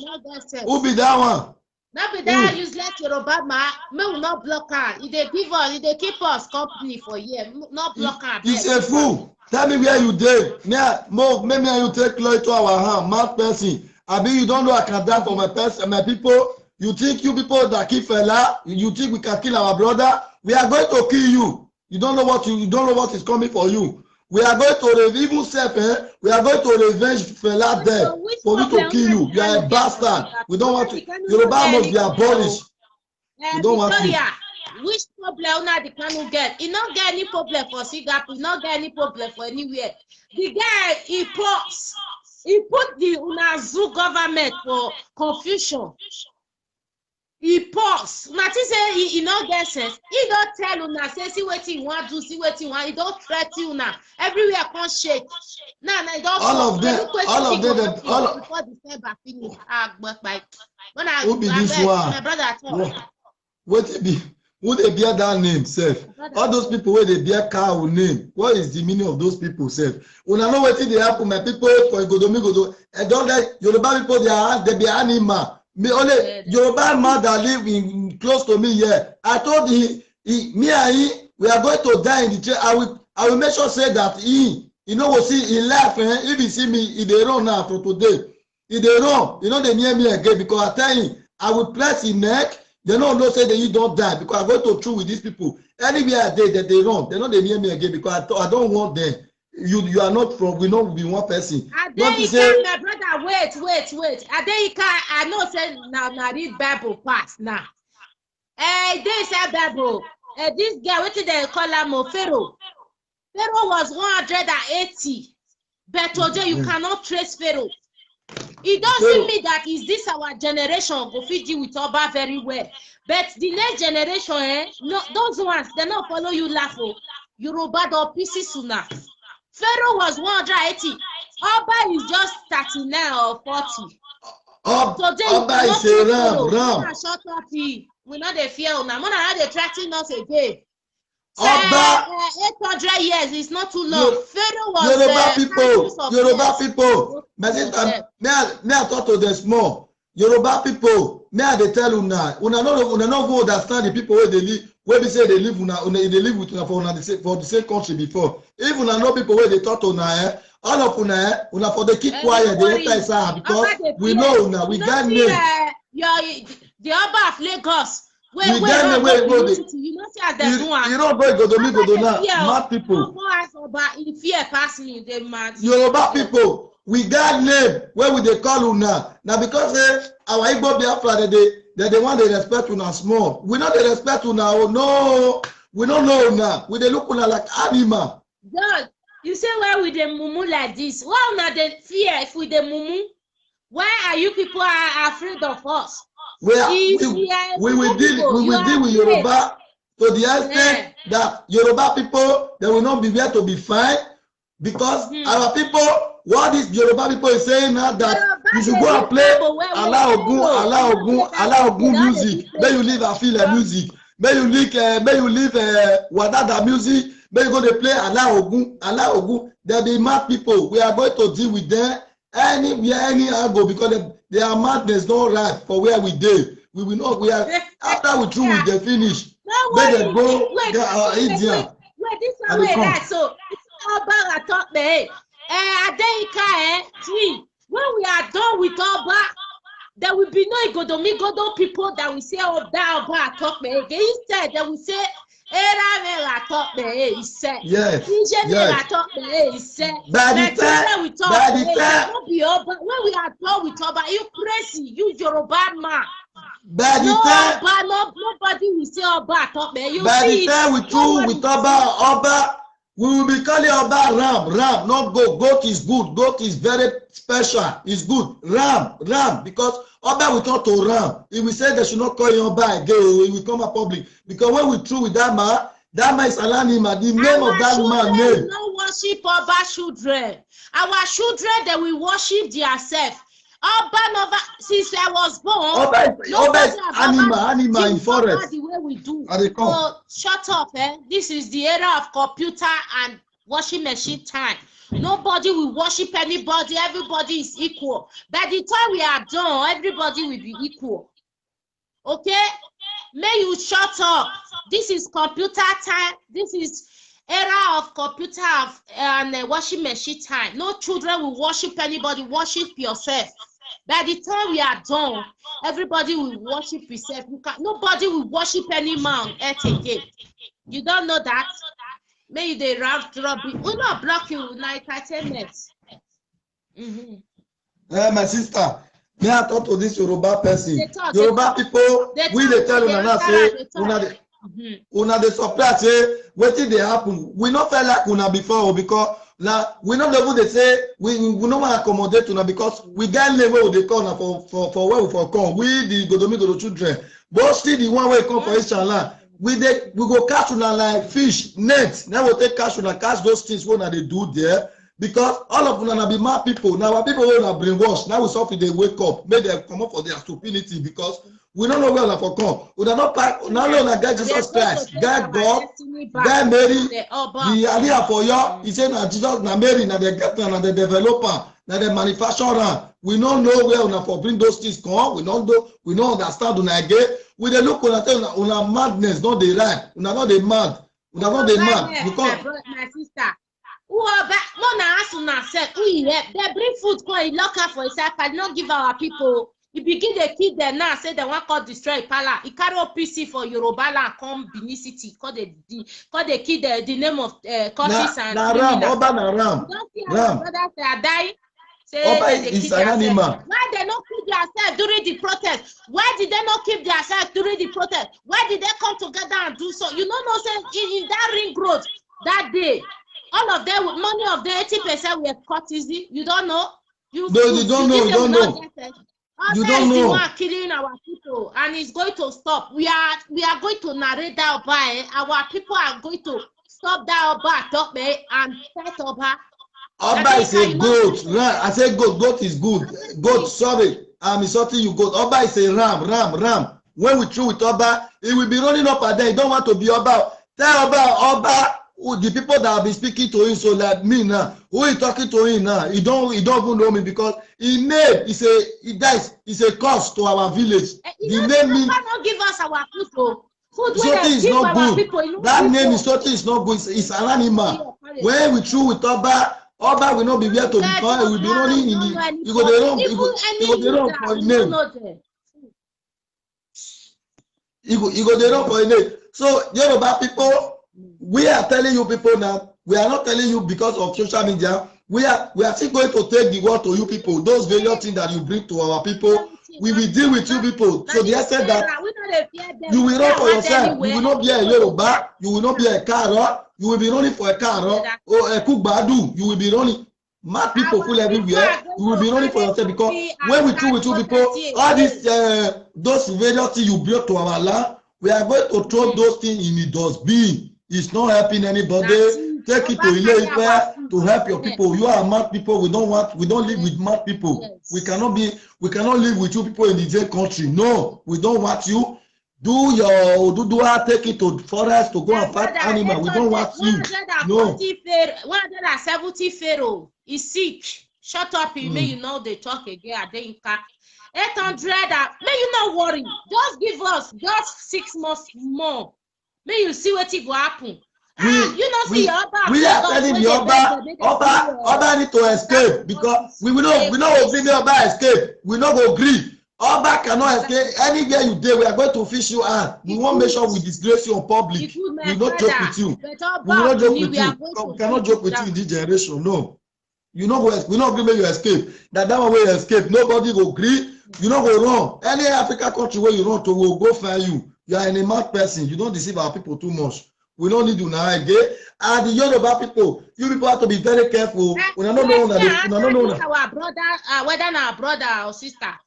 Who be that one? Not be that useless Yoruba man. Me will not block her. If they give us, if they keep us company for years, not block her. He's a fool. Tell me where you did. Maybe you take law to our hand, mad person. I mean, you don't know I can die for my person, my people. You think you people that kill fella, you think we can kill our brother? We are going to kill you. You don't know what is coming for you. We are going to even self, we are going to revenge fella death for you to kill you. You are a bastard. We don't want to. Yoruba must be abolished. We don't want to. Which problem now the can get? He not get any problem for Singapore. He not get any problem for anywhere. The guy he put the Unazu government for confusion. He pause. Nothing say he not get sense. He don't tell una say see what he want do, see what he want. He don't threaten una. Everywhere can't shake. Nah, he don't. All of them. Before December finish. When I who be this one? My brother told. What it be? Who they bear that name, self? All those people where they bear cow name. What is the meaning of those people, self? When I know what they happen, my people for Godo. And don't let Yoruba people they be animal. Me only Yoruba man that live in close to me here. I told me and he, we are going to die in the chair. I will make sure say that he will see in life. If he see me, he dey run now for today. He dey run. They near me again because I tell him I will press his neck. They don't say that you don't die because I'm going to true with these people. Anywhere I did that they run. They near me again because I don't want them. You are not from. We not be one person. Adeika, my brother, wait. Adeika, I know say now read Bible pass now. They say Bible. This guy, what did they call him? Pharaoh. Pharaoh was 180, but today you cannot trace Pharaoh. It doesn't mean that is this our generation go fit deal with Oba very well, but the next generation, no, those ones they not follow you laugh. Yoruba do pieces sooner. Pharaoh was 180. Oba is just 39 or 40. Oba is a ram. Shut up, we not the fear now. We not the threatening us again. Oba 800 years is not too long. Pharaoh was Yoruba people. My sister, may I talk to them small. Yoruba people, may I they tell una no go understand the people where they live. Where they say they live they live with for the same country before. If una know people where they talk to una, all of una for the keep quiet, they enter inside because we know una, we got name. The Oba of Lagos. You don't go Godomi now. Mad people. In fear pass me, they mad. Yoruba people. we got name where we they call una. Now because our Igbo Biafra they want to respect una small. We not they respect una. Oh no, we don't know una. We they look una like animal. God, you say why we the mumu like this? Why not the fear if we the mumu? Why are you people are afraid of us? We will deal with Yoruba to the extent that Yoruba people they will not be there to be fine because our people, what is Yoruba people is saying now that you should go and play Allah Ogun music. May you leave Afila music. May you leave Wadada music. May you go to play Allah Ogun. There be mad people. We are going to deal with them anywhere, any angle because they are madness, not right for where we did. We will not. We are after we through with the finish. They go India. Wait, this one way that so all back at top there. When we are done with all back, there will be no Igodo people that will say oh that back talk me again. Instead, they will say era talk me. He said yes. Talk me. He said by the time when we are done with all back, you crazy, you Yoruba man. By the time nobody will say Oba talk me. You by see the time we through with Oba, we will be calling Oba Ram, not goat. Goat is good. Goat is very special. It's good. Ram, because Oba will talk to Ram. If we say they should not call him Oba again, he will come up public. Because when we through with that man is Alanima. The name of that man name. No worship Oba children. Our children, they will worship themselves. Oba Nova, since I was born, Oba is animal in forest. The way we do. So shut up, This is the era of computer and washing machine time. Nobody will worship anybody. Everybody is equal. By the time we are done, everybody will be equal. Okay? May you shut up. This is computer time. This is era of computer and washing machine time. No children will worship anybody. Worship yourself. By the time we are done, everybody will worship yourself. Nobody will worship any man again. You don't know that? May they drop it. We not block you like 10 minutes. My sister, may I talk to this Yoruba person? Yoruba people, we they tell una say una the surprise say wetin dey happen. We not felt like una before because now we not able to say we no want to accommodate una because we get level they call for where we for come. We the Godomi children, but still the one way come for Ishala. We go catch una like fish net. Now we take catch those things when they do there because all of una be mad people. Now our people will not brainwash. Now we suffer they wake up, make them come up for their stupidity because we don't know where we for come. We don't know now we get Jesus Christ, get God, get Mary, the idea for you. He said that Jesus na Mary, na the get na the developer, na the manufacturer. We don't know where we for bring those things come. We don't understand una again. We dey look una madness, not the right. Una not the mad. Una not the mad. Because my sister, who are back? No, na ask una self. They bring food come in locker for itself. I not give our people. He begin the kid there now. Say they want to destroy Pala. He carry up PC for Yoruba land come Benin City. Call the kid the name of countries and. Ram. Oba na Ram. Don't see our brothers they are dying. Oba is an animal. Why they not keep themselves during the protest? Why did they not keep themselves during the protest? Why did they come together and do so? You know, in that ring road that day, all of them with money of the 80% were courtesy. You don't know? You don't know. You don't know. You don't know. The one killing our people, and it's going to stop. We are going to narrate that by our people are going to stop that Oba talk and fight Oba. Oba is a goat. I say goat. Goat is good. Goat. Sorry, I'm insulting you. Goat. Oba is a ram. When we through with Oba, he will be running up and down. He don't want to be Oba. Tell Oba. The people that have been speaking to him, so like me now, who is talking to him now? He don't even know me because his name is a cost to our village. The name means not give us our food. Something is not good. That name is something is not good. It's an animal. When we through with Oba will not be here to be found. He will be running in the. He go the wrong for his name. He go the wrong for his name. So Yoruba people. We are telling you people now, we are not telling you because of social media. we are still going to take the word to you people. Those various things that you bring to our people, we will deal with you people. So they said that you will run for yourself. You will not be a Yoruba. You will not be a Karo. You will be running for a Karo or a Kugbadu. You will be running. Mad people full everywhere. You will be running for yourself because when we do with you people, all these those various things you brought to our land, we are going to throw those things in the dustbin. It's not helping anybody. Take it to Ile-Ife to help your people. You are mad people. We don't live with mad people. Yes. We cannot live with you people in the same country. No, we don't want you. Do your Oduduwa, take it to forest to go and fight animal. We don't want you. No. 170 Pharaoh is sick. Shut up, may you know they talk again. 800, may you not worry. Just give us just 6 months more. May you see what it will happen. We are telling the Oba need to escape because we will not agree the Oba escape. We not agree. Oba cannot escape. Anywhere you do, we are going to fish you out. We won't make sure we disgrace you in public. We will not joke with you. We will not joke with you. We cannot joke with you in this generation. No. You know, we not agree you escape. That one way you escape. Nobody will agree. You not go wrong. Any African country where you run to will go find you. You are a mad person. You don't deceive our people too much. We don't need to now again. And the Yoruba people, you people have to be very careful. We don't know our brother, whether our brother or sister.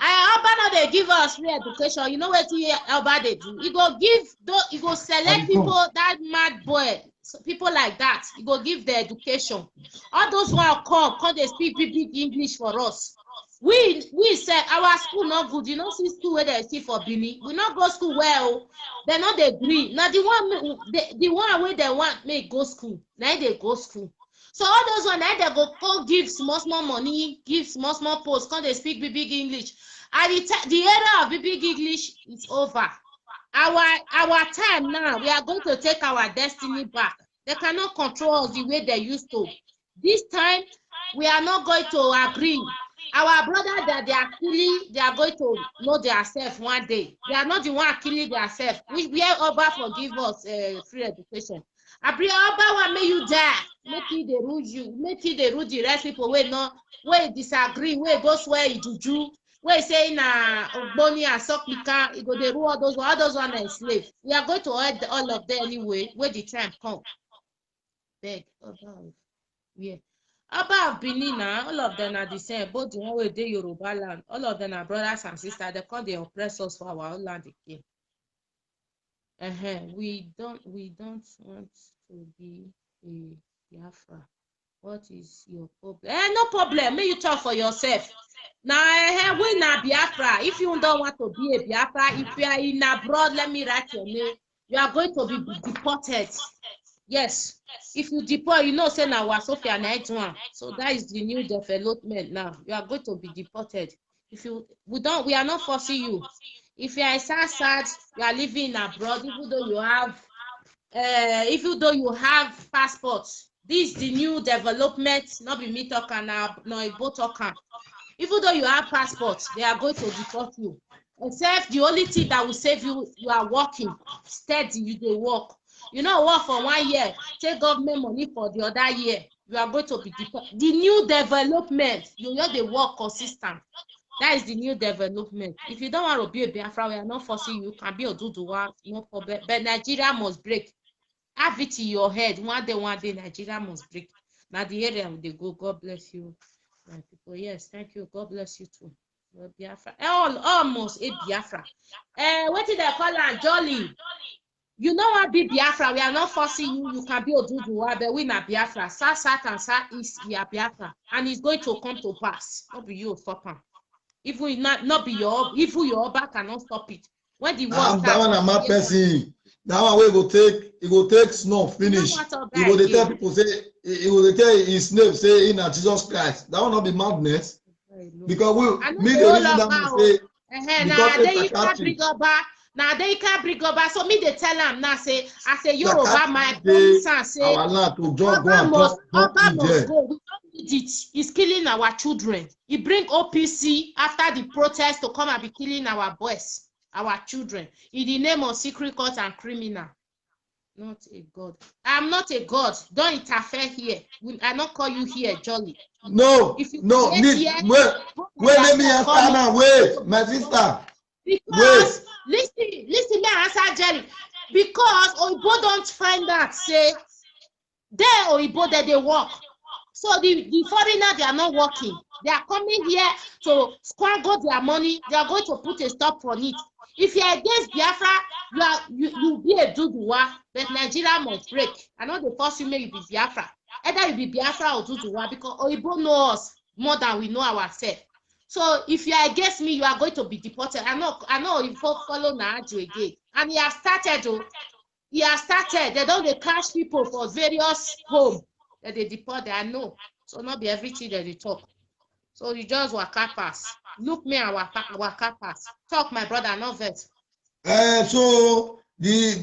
Oba they give us free education. You know what Oba they do? He go select people that mad boy, people like that. He go give the education. All those who are come they speak big English for us. We said our school not good. You know, see school where they see for Bini. We not go school well. They not agree. Now the one where they want make go school. Now they go school. So all those one now they go give small money, give small posts. Can they speak big English? And the era of big English is over. Our time now. We are going to take our destiny back. They cannot control us the way they used to. This time we are not going to agree. Our brother that they are killing, they are going to know themselves one day. They are not the one killing themselves. We are Oba forgive us free education. Abri Oba want make you die. Make it they rule you. Make it they rule the rest people where disagree, where go swear juju, where say na Ogboni and Sokmika, it go they rule all those one are slave. We are going to add all of them anyway. Where the time come. Beg Oba. Yeah. About Benin, all of them are the same. Both the one way they Yoruba land, all of them are brothers and sisters. They call the oppressors for our own land again. We don't want to be a Biafra. What is your problem? No problem. May you talk for yourself. Now, we na Biafra. If you don't want to be a Biafra, if you are in abroad, let me write your name. You are going to be deported. Yes. If you deport, you know, say now Wasofia night one. So that is the new development now. You are going to be deported. If we are not forcing you. If you are sad, you are living abroad, even though you have passports. This is the new development. Not be me talking now, no Igbo talking. Even though you have passports, they are going to deport you. Except the only thing that will save you, you are working steady. You dey work. You know, work for 1 year, take government money for the other year. You are going to be deported. The new development, you know the work consistent. That is the new development. If you don't want to be a Biafra, we are not forcing you. You can be a Oduduwa, no problem. But Nigeria must break. Have it in your head. One day, Nigeria must break. Now the area they go. God bless you, my people. Yes, thank you. God bless you too. Biafra. Almost a Biafra. What did they call her? Jolly. You know what be Biafra? We are not forcing you. You can be Oduduwa, but we not Biafra. South and South East, we are Biafra, and it's going to come to pass. Not be you stop him. If we not be your back cannot stop it. When the war that one a mad person. That one we go take snow finish. He go tell people say he will tell his name say in Jesus Christ. That will not be madness. Because me the reason that say now they can't bring over. So me they tell them now say I say Yoruba my son say Oba must go. We don't need it. He's killing our children. He bring OPC after the protest to come and be killing our boys, our children, in the name of secret court and criminal. Not a god. I'm not a god. Don't interfere here. I not call you here, Jolly. No, If you no, wait, let me answer now. Wait, my sister. Because listen, me answer Jerry. Because Oyibo don't find that say there Oyibo that they work. So the foreigner, they are not working. They are coming here to squander their money. They are going to put a stop on it. If you are against Biafra, you be a Duduwa, but Nigeria must break. I know the first you may be Biafra. Either you be Biafra or Duduwa, because Oyibo know us more than we know ourselves. So if you are against me, you are going to be deported. I know Oyibo follow Naaju again. And he has started. They don't catch people for various homes that they deport. I know. So not be everything that they talk. So you just waka pass. Look me and waka pass. Talk, my brother, no vex. So this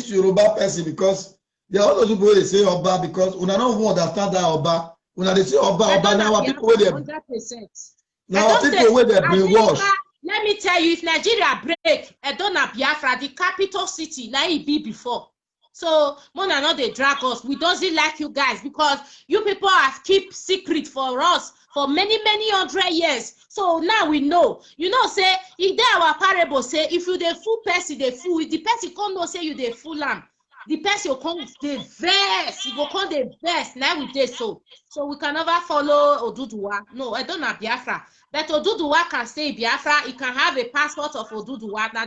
Yoruba person, because there are all those people they say Oba, because una don't understand that Oba. Una they say Oba now people where they 100%. Now people where they brainwash. Let me tell you, if Nigeria break, Edona Biafra, the capital city, now it be before. So, Mona, not they drag us. We doesn't like you guys because you people have keep secret for us for many 100 years. So now we know. You know, say, if there our parable say, if you the fool person, the fool, if the person come no say you the fool lamb, the person will come the best, he will come the best. Now we did so. So we can never follow Oduduwa. No, I don't have Biafra. But Oduduwa can stay Biafra. He can have a passport of Oduduwa. Now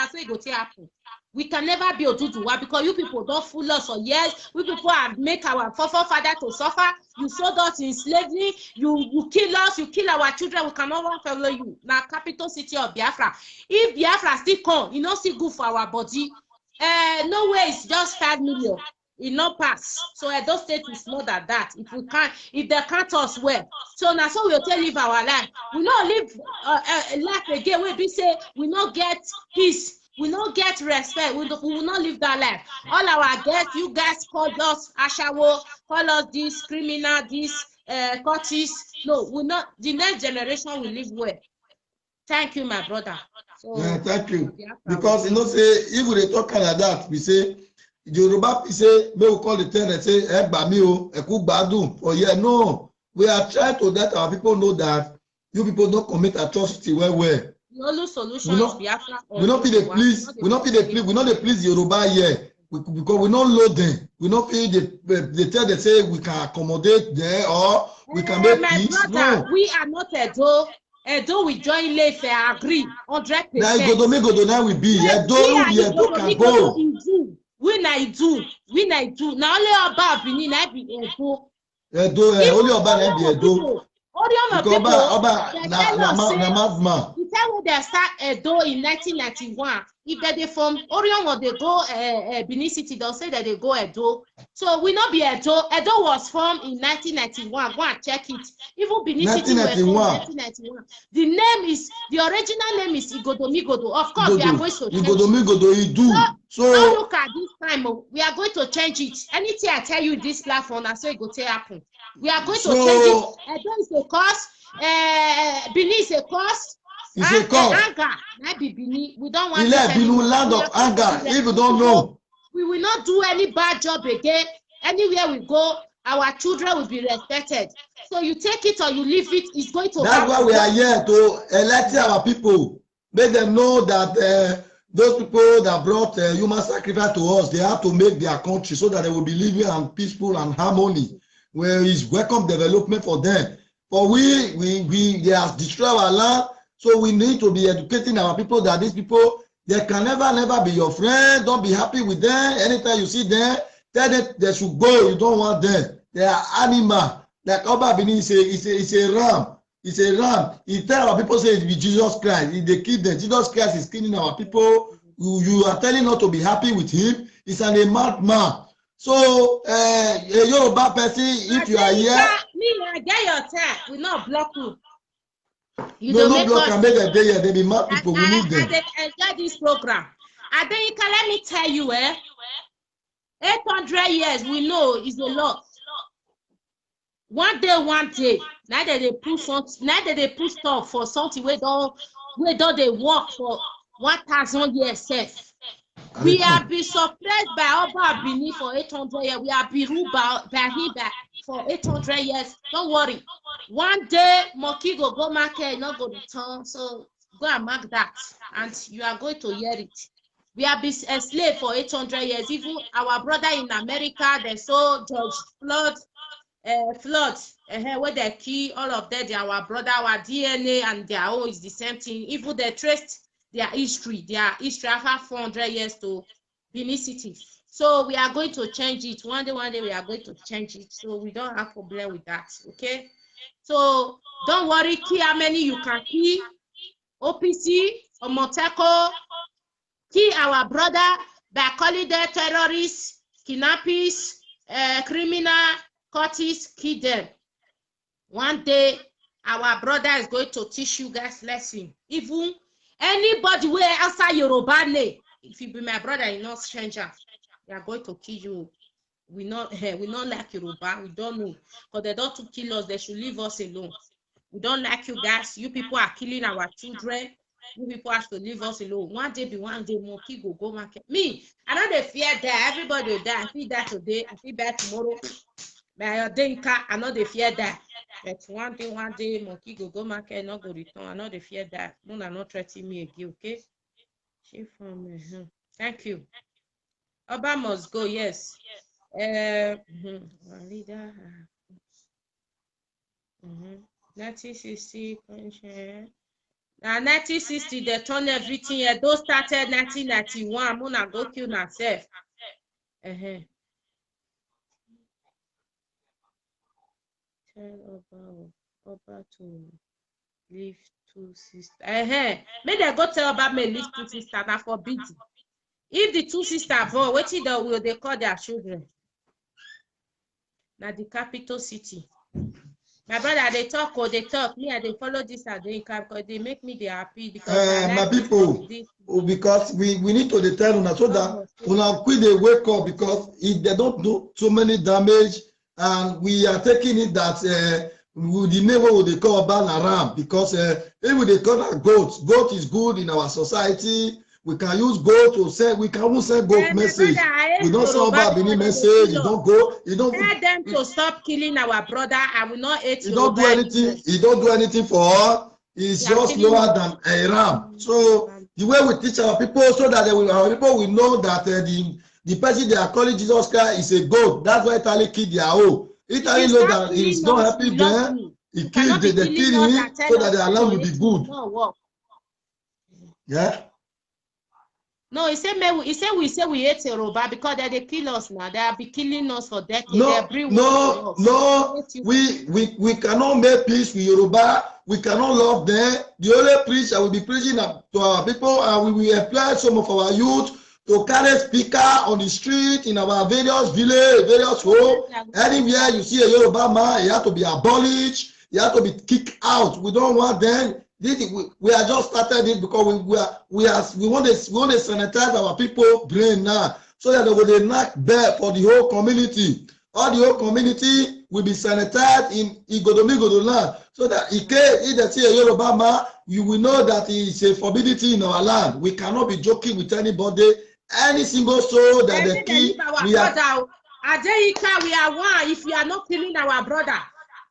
say go to happen. We can never be Oduduwa because you people don't fool us for years. We people have make our forefather to suffer. You sold us in slavery. You kill us. You kill our children. We can never follow you. Now capital city of Biafra. If Biafra still come, you know still good for our body. No way. It's just 5 million. It not pass. So Edo State is more than that. If they can't us well. So now so we'll tell live our life. We not live life again. We be say we not get peace. We not get respect. We will not live that life. All our guests, you guys call us Ashawo, call us this criminal, this cultist. No, we not. The next generation will live well. Thank you, my brother. So, yeah, thank you. Because you know, say if we talk like that, we say Yoruba say we will call the thing and say or yeah, no. We are trying to let our people know that you people don't commit atrocity well. The only solution is Biafra. We not be the police. We not be the police. We not the police Yoruba here. Because we not load them. We not feel they tell they say we can accommodate there or we can make peace. Brother, no. We are not Edo. Edo we join Lefe, I agree 100%. Now Igodo now we be Edo can go. We na do. Now only about Benin I be Edo. Only about be Edo. Orion people. The time when they start Edo in 1991, if they from Orion or they go Benin City, they'll say that they go Edo. So we not be Edo. Edo was formed in 1991. Go and check it. Even Benin City was formed in 1991. The original name is Igodomigodo. Of course, we are going to change it. So look at this time. We are going to change it. Anything I tell you this platform, I say it go to happen. We are going to change it. Edo is a cause. Benin is a cause. It's a cause. We don't want land of anger. If you don't know, we will not do any bad job again. Anywhere we go, our children will be respected. So you take it or you leave it. It's going to. That's why we are here to elect our people. Make them know that those people that brought human sacrifice to us, they have to make their country so that they will be living and peaceful and harmony, where is welcome development for them. But they have destroyed our land. So we need to be educating our people that these people, they can never be your friend. Don't be happy with them. Anytime you see them, tell them they should go. You don't want them. They are animal. Like Oba Bini is a ram. It's a ram. He tell our people say it be Jesus Christ. They kill them. Jesus Christ is killing our people. You are telling not to be happy with him. He's a madman. So a Yoruba person, if you are here, I get your time. We not block you. You no, no block and make a day. They be mad people. We need them. I enjoy this program. And then you can let me tell you, 800 years we know is a lot. One day. Neither they put something. Neither they put stuff for something where don't they work for 1,000 years. We have been suppressed by Oba Bini for 800 years. We have been ruled by him for 800 years. Don't worry. One day, Monkey go market, not go return. So go and mark that, and you are going to hear it. We have been enslaved for 800 years. Even our brother in America, they saw George Floyd, where they kill all of them. They are our brother, our DNA and their own is the same thing. Even they traced their history after 400 years to Benin City. So we are going to change it. One day we are going to change it. So we don't have problem with that. Okay. So don't worry, key how many you can key. OPC, Omoteko, key our brother by calling them terrorists, kidnappers, criminal, cultists, key them. One day, our brother is going to teach you guys lesson. Even anybody who outside Yoruba name, if you be my brother, you're not stranger, they are going to kill you. We not like Yoruba. We don't know, because they don't to kill us. They should leave us alone. We don't like you guys. You people are killing our children. You people have to leave us alone. One day, Monkey go market. Me, I know they fear that. Everybody will die. I feel that today. I feel bad tomorrow. But I know they fear that. But one day, Monkey go market, not go return. I know they fear that. No, not threatening me again, okay? She from Thank you. Oba must go, yes. Leader. 1960 now 1960 they turn everything here. Those started 1991. I'm gonna go kill myself. Tell Oba to leave 2 sisters. May they go tell Oba me leave 2 sisters. Now forbid. If the 2 sisters born, what will they call their children? Now the capital city. My brother, they talk. Me, I they follow this and because they make me happy because my people, because we need to determine so that una quick they wake up, because if they don't do so many damage, and we are taking it that the name what they call Balaram, because if they call that goat is good in our society. We can use goat to say, we can also send goat message. We don't send about any message. You don't go. You don't tell them to stop killing our brother. I will not hate you. He don't do anything. He don't do anything for us. He's just lower than a ram. So the way we teach our people, so that our people will know that the person they are calling Jesus Christ is a goat. That's why Italy killed their own. Italy know that he's not happy there. He killed they kill him so that the alarm will be good. Yeah. No, he said we hate Yoruba because they kill us now. They have been killing us for decades. No, we cannot make peace with Yoruba. We cannot love them. The only preacher will be preaching to our people, and we will employ some of our youth to carry speaker on the street in our various villages, various homes. Anywhere you see a Yoruba man, he has to be abolished. He has to be kicked out. We don't want them. We are just started it because we want to sanitize our people brain now, so that they will not bear for the whole community. All the whole community will be sanitized in Igodomigodo land, so that if they see a Yoruba man, you will know that it is a forbidden in our land. We cannot be joking with anybody. Any single soul that they kill, we are one. If we are not killing our brother.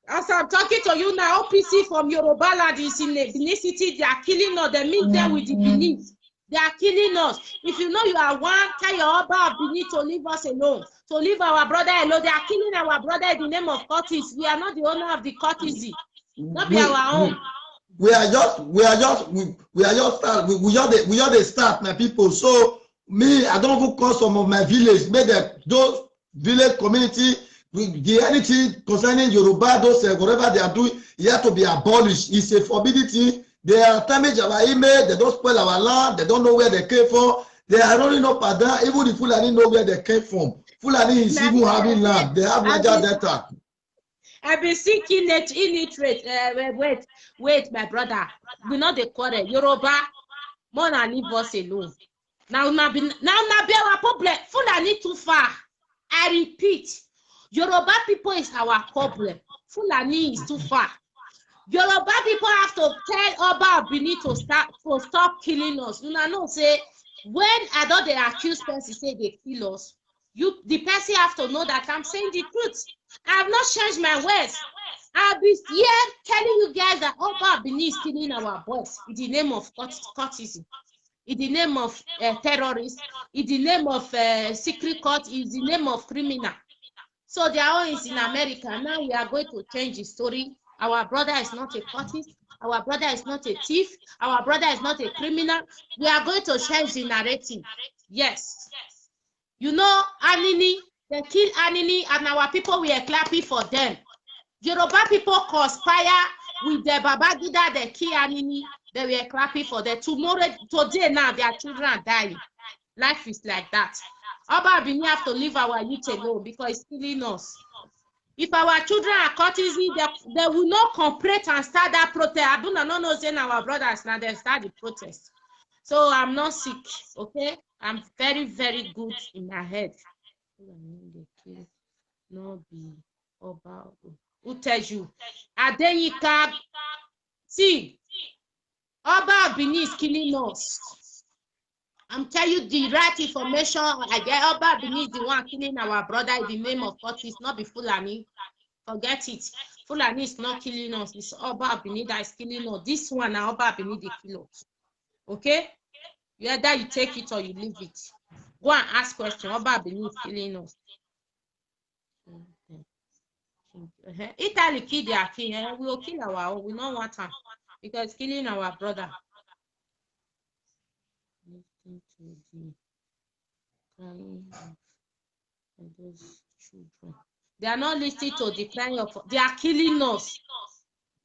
As I'm talking to you now, OPC from Yoruba land is in the Benin City. They are killing us. They meet them with the Benin. They are killing us. If you know you are one, tell your Oba of Benin to leave us alone, to leave our brother alone. They are killing our brother in the name of courtesy. We are not the owner of the courtesy. Not be our own. We just start, my people. So me, I don't even call some of my village. Make those village community. Anything concerning Yoruba, those whatever they are doing, it has to be abolished. It's a forbidden thing. They are damaging our image. They don't spoil our land. They don't know where they came from. They are running up and down. Even the Fulani know where they came from. Fulani is even having land. They have larger data. I've been seeking it illiterate. Wait, my brother. We know the quarrel. Yoruba, more than leave us alone. Now be our problem. Fulani too far. I repeat. Yoruba people is our problem. Fulani is too far. Yoruba people have to tell Oba Bini to stop killing us. You know, say when I don't they accuse person say they kill us, the person have to know that I'm saying the truth. I have not changed my words. I'll be here telling you guys that Oba Benin is killing our boys in the name of courtesan, in the name of terrorists, in the name of secret court, in the name of criminal. So their own is in America. Now we are going to change the story. Our brother is not a cultist. Our brother is not a thief. Our brother is not a criminal. We are going to change the narrative. Yes. You know, Anini, they kill Anini, and our people were clapping for them. Yoruba people conspire with the Babangida, they kill Anini, they were clapping for them. Today now, their children are dying. Life is like that. Oba Benin have to leave our youth alone because it's killing us. If our children are courtesy, they will not cooperate and start that protest. I do not know saying our brothers now they start the protest. So I'm not sick, okay? I'm very, very good in my head. No be Oba. Who tells you? Adeyika, see, Oba Benin is killing us. I'm telling you the right information. I get Oba Benin is the one killing our brother in the name of God. It's not be Fulani. Forget it. Fulani is not killing us. It's Oba Benin that is killing us. This one now Oba Benin they kill us. Okay? Either you take it or you leave it. Go and ask question. Oba Benin is killing us. Italy kill their king. We will kill our own. We don't want them because killing our brother. Those children. They are not listening to the crying of. They are killing us.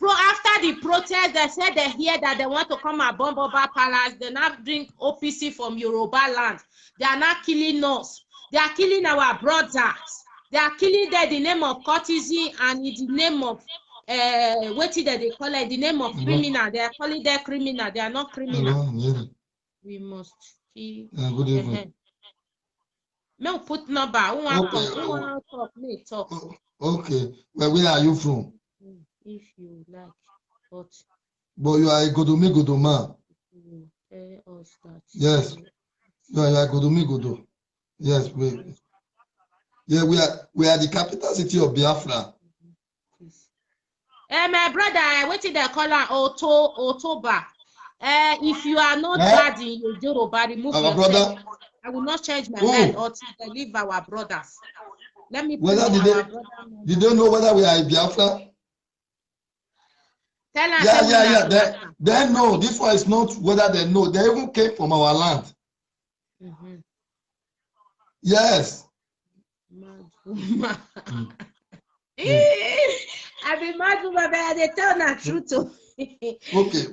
After the protest, they said they hear that they want to come and bomb Oba Palace. They now bring OPC from Yoruba land. They are not killing us. They are killing our brothers. They are killing them in the name of courtesy and in the name of what did they call it? In the name of criminal. They are calling them criminal. They are not criminal. Hello. We must keep. Good evening. No put number. Who want to talk? Me talk. Okay. Where are you from? If you like, but you are a Godoma. Tell us that. Yes. You are a Godo. Yes, we are the capital city of Biafra. My brother, what did they call her? Otoba. If you are not bad in your Yoruba, remove our yourself. Brother? I will not change my mind until they leave our brothers. Let me put did they know whether we are in Biafra? Tell us. Yeah. They know. This one is not whether they know. They even came from our land. Yes. I be mad woman, but they tell the truth. Okay.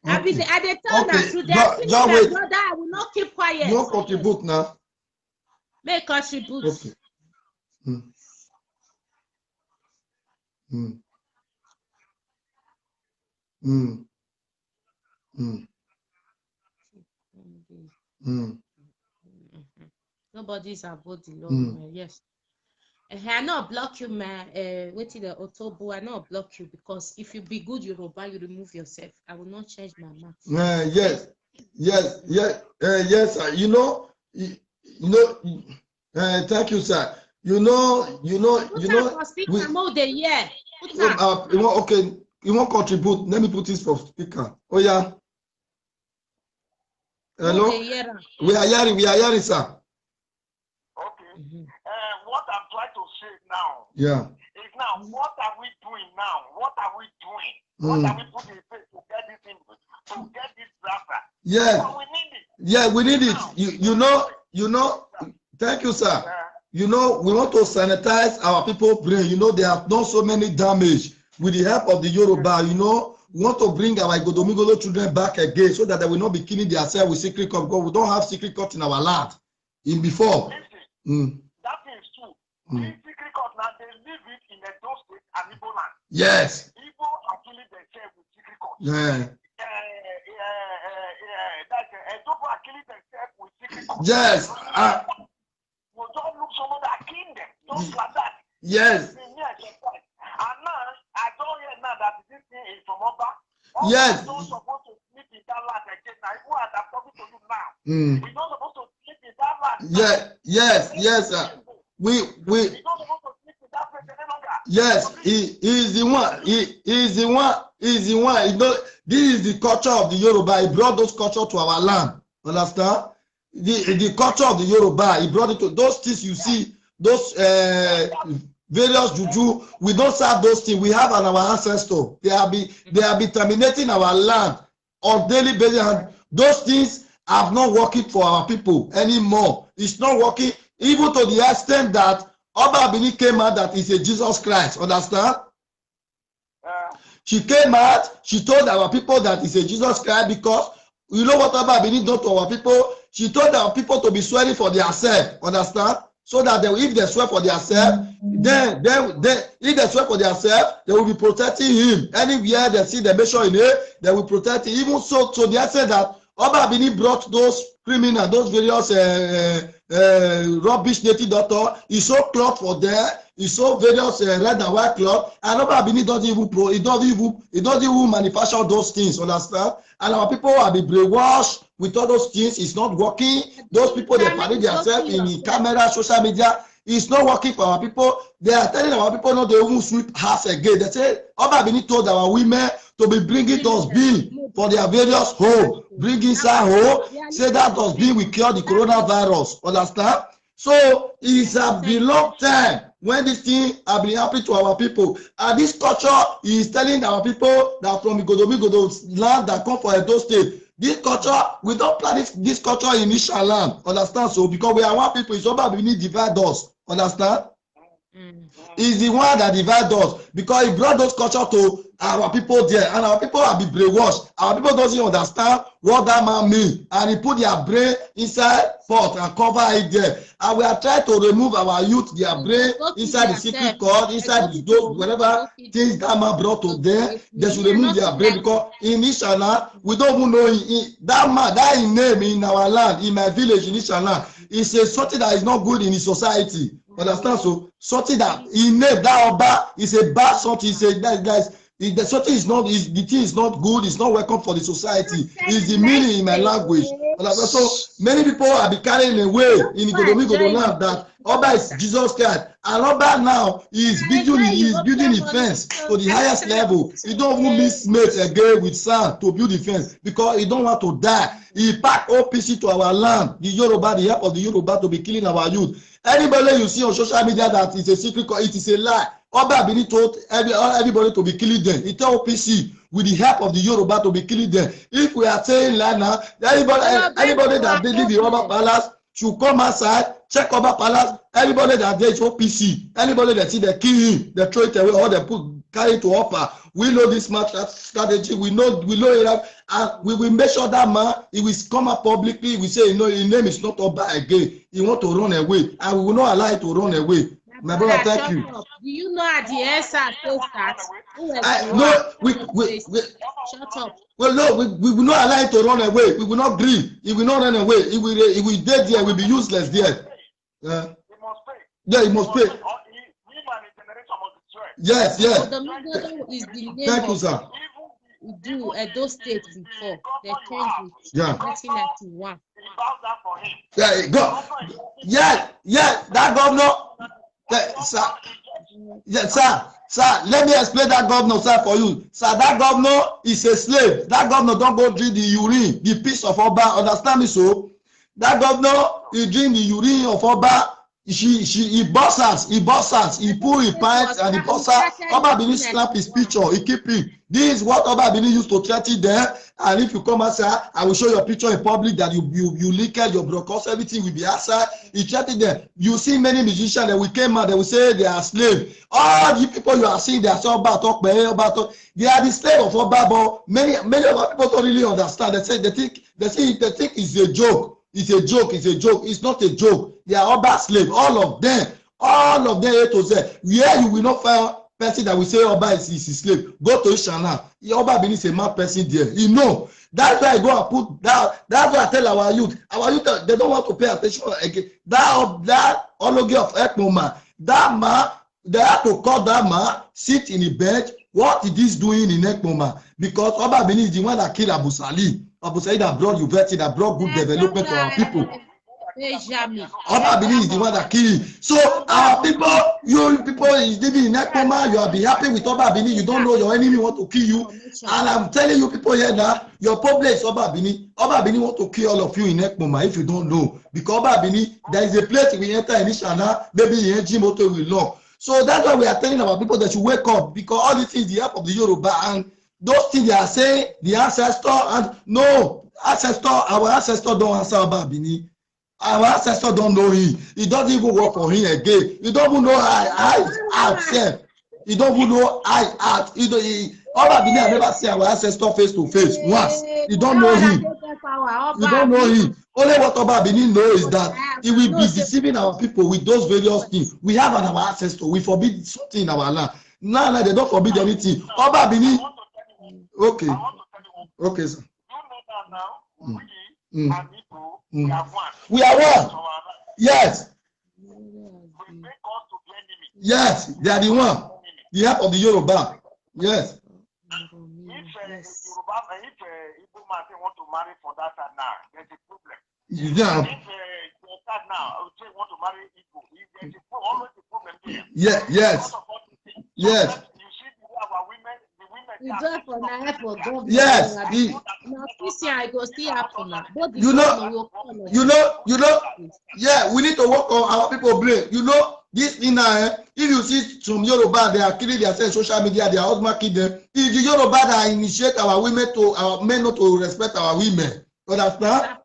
I be they tell the truth. Just wait. Brother, I will not keep quiet. You contribute now. Make contribute. Okay. Nobody's above the law. Yes. I not block you, man. Wait till the Otobo. I not block you because if you be good Yoruba, you remove yourself. I will not change my mind. Yes. Sir. Thank you, sir. Okay, you won't contribute. Let me put this for speaker. Oh yeah. Hello. We are hearing, sir. Okay. What I'm trying to say now. Yeah. Is now what are we doing now? What are we doing? What are we putting in place to get this in, to get this data? Yeah. So we need it. Yeah, we need it. You know. Thank you, sir. We want to sanitize our people's brain. They have done so many damage. With the help of the Yoruba, we want to bring our Godomigolo children back again so that they will not be killing themselves with secret court because we don't have secret court in our land. In before. That is true. The secret court now, they leave it in the Edo State and Igbo land. Yes. Igbo are killing themselves with secret court. Yeah. Edo are killing themselves with secret court. Yes. We don't look someone that kill them, just like that. Yes. And now, I don't hear now that this thing is from Oba. Yes. Don't supposed to sleep in that land again. Now, who are that Mm. We're not supposed to sleep in that land. Yeah, yes, sir. We're not supposed to sleep in that place any longer. Yes, he is the one. He is the one. He know, this is the culture of the Yoruba. He brought those culture to our land. Understand? The culture of the Yoruba. He brought it to those things you see. Those various juju. We don't serve those things. We have an our ancestor. They have been terminating our land on daily basis. And those things are not working for our people anymore. It's not working, even to the extent that Oba Bini came out that is a Jesus Christ. Understand? She came out, she told our people that it's a Jesus Christ because you know what Oba Bini done to our people? She told our people to be swearing for themselves. Understand? So that if they swear for themselves, then if they swear for themselves, they will be protecting him. Anywhere they see the measure in it, they will protect him. Even so, to the extent that Oba Bini brought those criminals, those various rubbish native doctor. He saw cloth for there. He saw various red and white cloth. And Oba Bini doesn't even manufacture those things. Understand? And our people have been brainwashed with all those things. It's not working. Those people they parade themselves in camera, social media. It's not working for our people. They are telling our people not to even sweep house again. They say Oba Bini told our women to be bringing dustbin for their various home, bring inside home, say that dustbin will cure the coronavirus. Understand? So it's a long time when this thing have been happening to our people. And this culture is telling our people that from Igodo land that come for Edo State, this culture, we don't plan this culture in Isha land. Understand? So because we are one people, it's about we need divide us. Understand? Is the one that divide us because he brought those culture to our people there, and our people have been brainwashed. Our people doesn't understand what that man mean, and he put their brain inside pot and cover it there. And we are trying to remove our youth, their brain inside the secret court, inside those whatever things that man brought to them. They should remove their brain because in Ishana we don't even know that man, that his name in our land, in my village in Ishana, is something that is not good in the society. Understand? So something that he named that Oba is a bad something. He said that guys, the something is not, the thing is not good. It's not welcome for the society. It's the meaning in my language. So many people are be carrying away in the land that Oba is Jesus Christ, and Oba now is building a fence to the highest level. He don't even miss mates again with sand to build the fence because he don't want to die. He packed OPC to our land, the Yoruba, the help of the Yoruba to be killing our youth. Anybody you see on social media that is a secret, it is a lie. Oba Bini told everybody to be killing them. He told OPC with the help of the Yoruba to be killing them. If we are saying lie now, anybody that live in the Oba Palace should come outside, check Oba Palace. Everybody that there is OPC. Anybody that see they kill him, they throw it away, or they carry it to offer. We know this strategy. We know it, and we will make sure that man, he will come up publicly. We say, his name is not Oba again. He want to run away, and we will not allow him to run away. My brother, thank you. Do you know at the answer says that? No, we shut up. Well, no, we will not allow him to run away. We will not grieve. He will not run away. He will dead there. He will be useless there. He must pay. Yeah, he must pay. Yes. Thank you, sir. We do at those states before they changed it. Yeah. 1991. Yeah, go. Yeah, that governor. Sir. Yes, sir. Let me explain that governor, sir, for you. Sir, that governor is a slave. That governor don't go drink the urine, the piece of Oba. Understand me so? That governor, he drink the urine of Oba. He bosses, he pull his pants and he bosses. Oba Bini slap his picture, he keep it. This is what Oba Bini used to threaten them. And if you come outside, I will show your picture in public that you leak your broadcast, everything will be outside. He threatened them. You see many musicians that will came out, they will say they are slaves. All the people you are seeing, they are so about talk. They are the slave of Oba, but many of our people don't really understand. They think it's a joke. It's a joke. It's not a joke. They are Oba slave. All of them A to Z. Where you will not find person that will say Oba is his slave. Go to Ishana. Oba Bini is a mad person there. You know. That's why I go and put that. That's why I tell our youth, they don't want to pay attention again. That ology of Ekmoma. That man, they have to call that man, sit in the bench. What is this doing in Ekmoma? Because Oba Bini is the one that killed Abu Salih. Abu Said that brought university, that brought good development to our people. Oba Bini is the one that kill you. So our people, you people is living in Ekpoma, you will be happy with Oba Bini. You don't know your enemy want to kill you. And I'm telling you people here now, your problem is Oba Bini. Oba Bini want to kill all of you in Ekpoma if you don't know. Because Oba Bini, there is a place we enter in Ishana, maybe in Jimoto will lock. So that's why we are telling our people that you wake up, because all these things the help of the Yoruba, and those things they are saying, the ancestor, and no, ancestor, our ancestor don't answer Oba Bini. Our ancestor don't know him. He doesn't even work for him again. He don't even know I out. He don't even know I out. Oba Bini have never seen our ancestor face to face once. You don't know him. You don't know him. Only what Oba Bini knows is that he will be deceiving our people with those various things. We have an our ancestor. We forbid something in our land. No, they don't forbid anything. Oba Bini. Okay. Okay, sir. We are one. Yes. Yes, they are the one. The help of the Yoruba. Yes. If Igbo man want to marry for that now, there's a problem. Yeah. If now want to marry Igbo, there's always a problem there. Yeah. Yes. Yes. You see our women. You do it for now for government. Yes. I go see happen now. Yeah, we need to work on our people brain. You know, this thing now, if you see some Yoruba, they are killing themselves on social media, they are husband kill them. It's the Yoruba that initiate our women to, our men not to respect our women. Understand?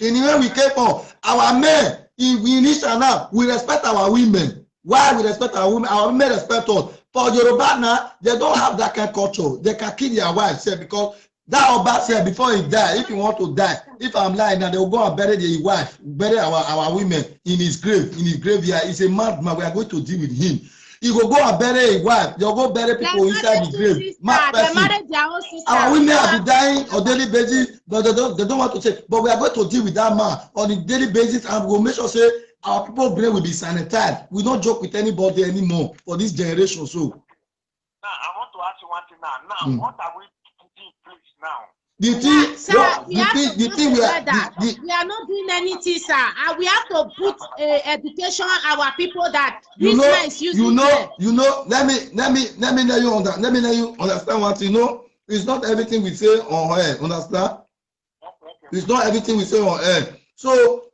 Anyway, we came from our men, in initial now, we respect our women. Why we respect our women? Our women respect us. For Yoruba now, they don't have that kind of culture. They can kill their wives because that Oba said before he die, if he want to die, if I'm lying now, they will go and bury the wife, bury our women in his grave, in his graveyard. He's a madman. We are going to deal with him. He will go and bury a wife. They'll go bury people inside the grave. Our women will be dying on daily basis, but they don't want to say. But we are going to deal with that man on a daily basis, and we'll make sure say our people brain will be sanitized. We don't joke with anybody anymore for this generation. So now I want to ask you one thing now. What are we putting in place now? The thing we are not doing anything, sir. We have to put education our people that let me let you understand what you know. It's not everything we say on air. Understand? It's not everything we say on air. So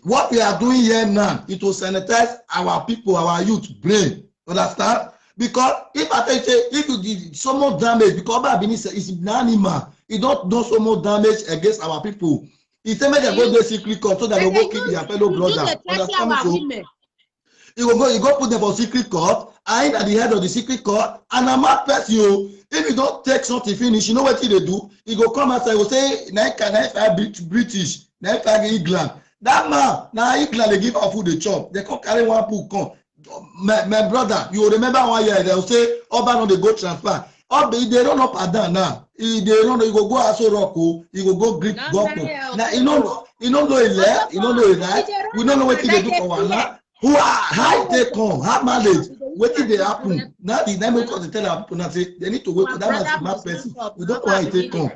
what we are doing here now is to sanitize our people, our youth brain. Understand? Because if I say if you did so much damage, because Oba Bini is an animal, he don't do so much damage against our people. He say make they go to secret court so that they go kill their fellow brother. Understand me? So he go put them for secret court. I ain't at the head of the secret court, and I'm mad person you. If you don't take something finish, you know what they do? He go come outside, he go say, "Can British, England." That man, now England they give our food they chop. They come carry one book come. My brother, you remember 1 year they'll say Oba no they go transfer. Oba they run up and down now. They run, you go Aso Rock, you go Greek government. Now you don't know it left, you don't know it right. We don't know what they do for one now. Who are high they come, high manage. What did they happen? Now the name because they tell our people now say they need to wait for that man's mad person. We don't know how they come.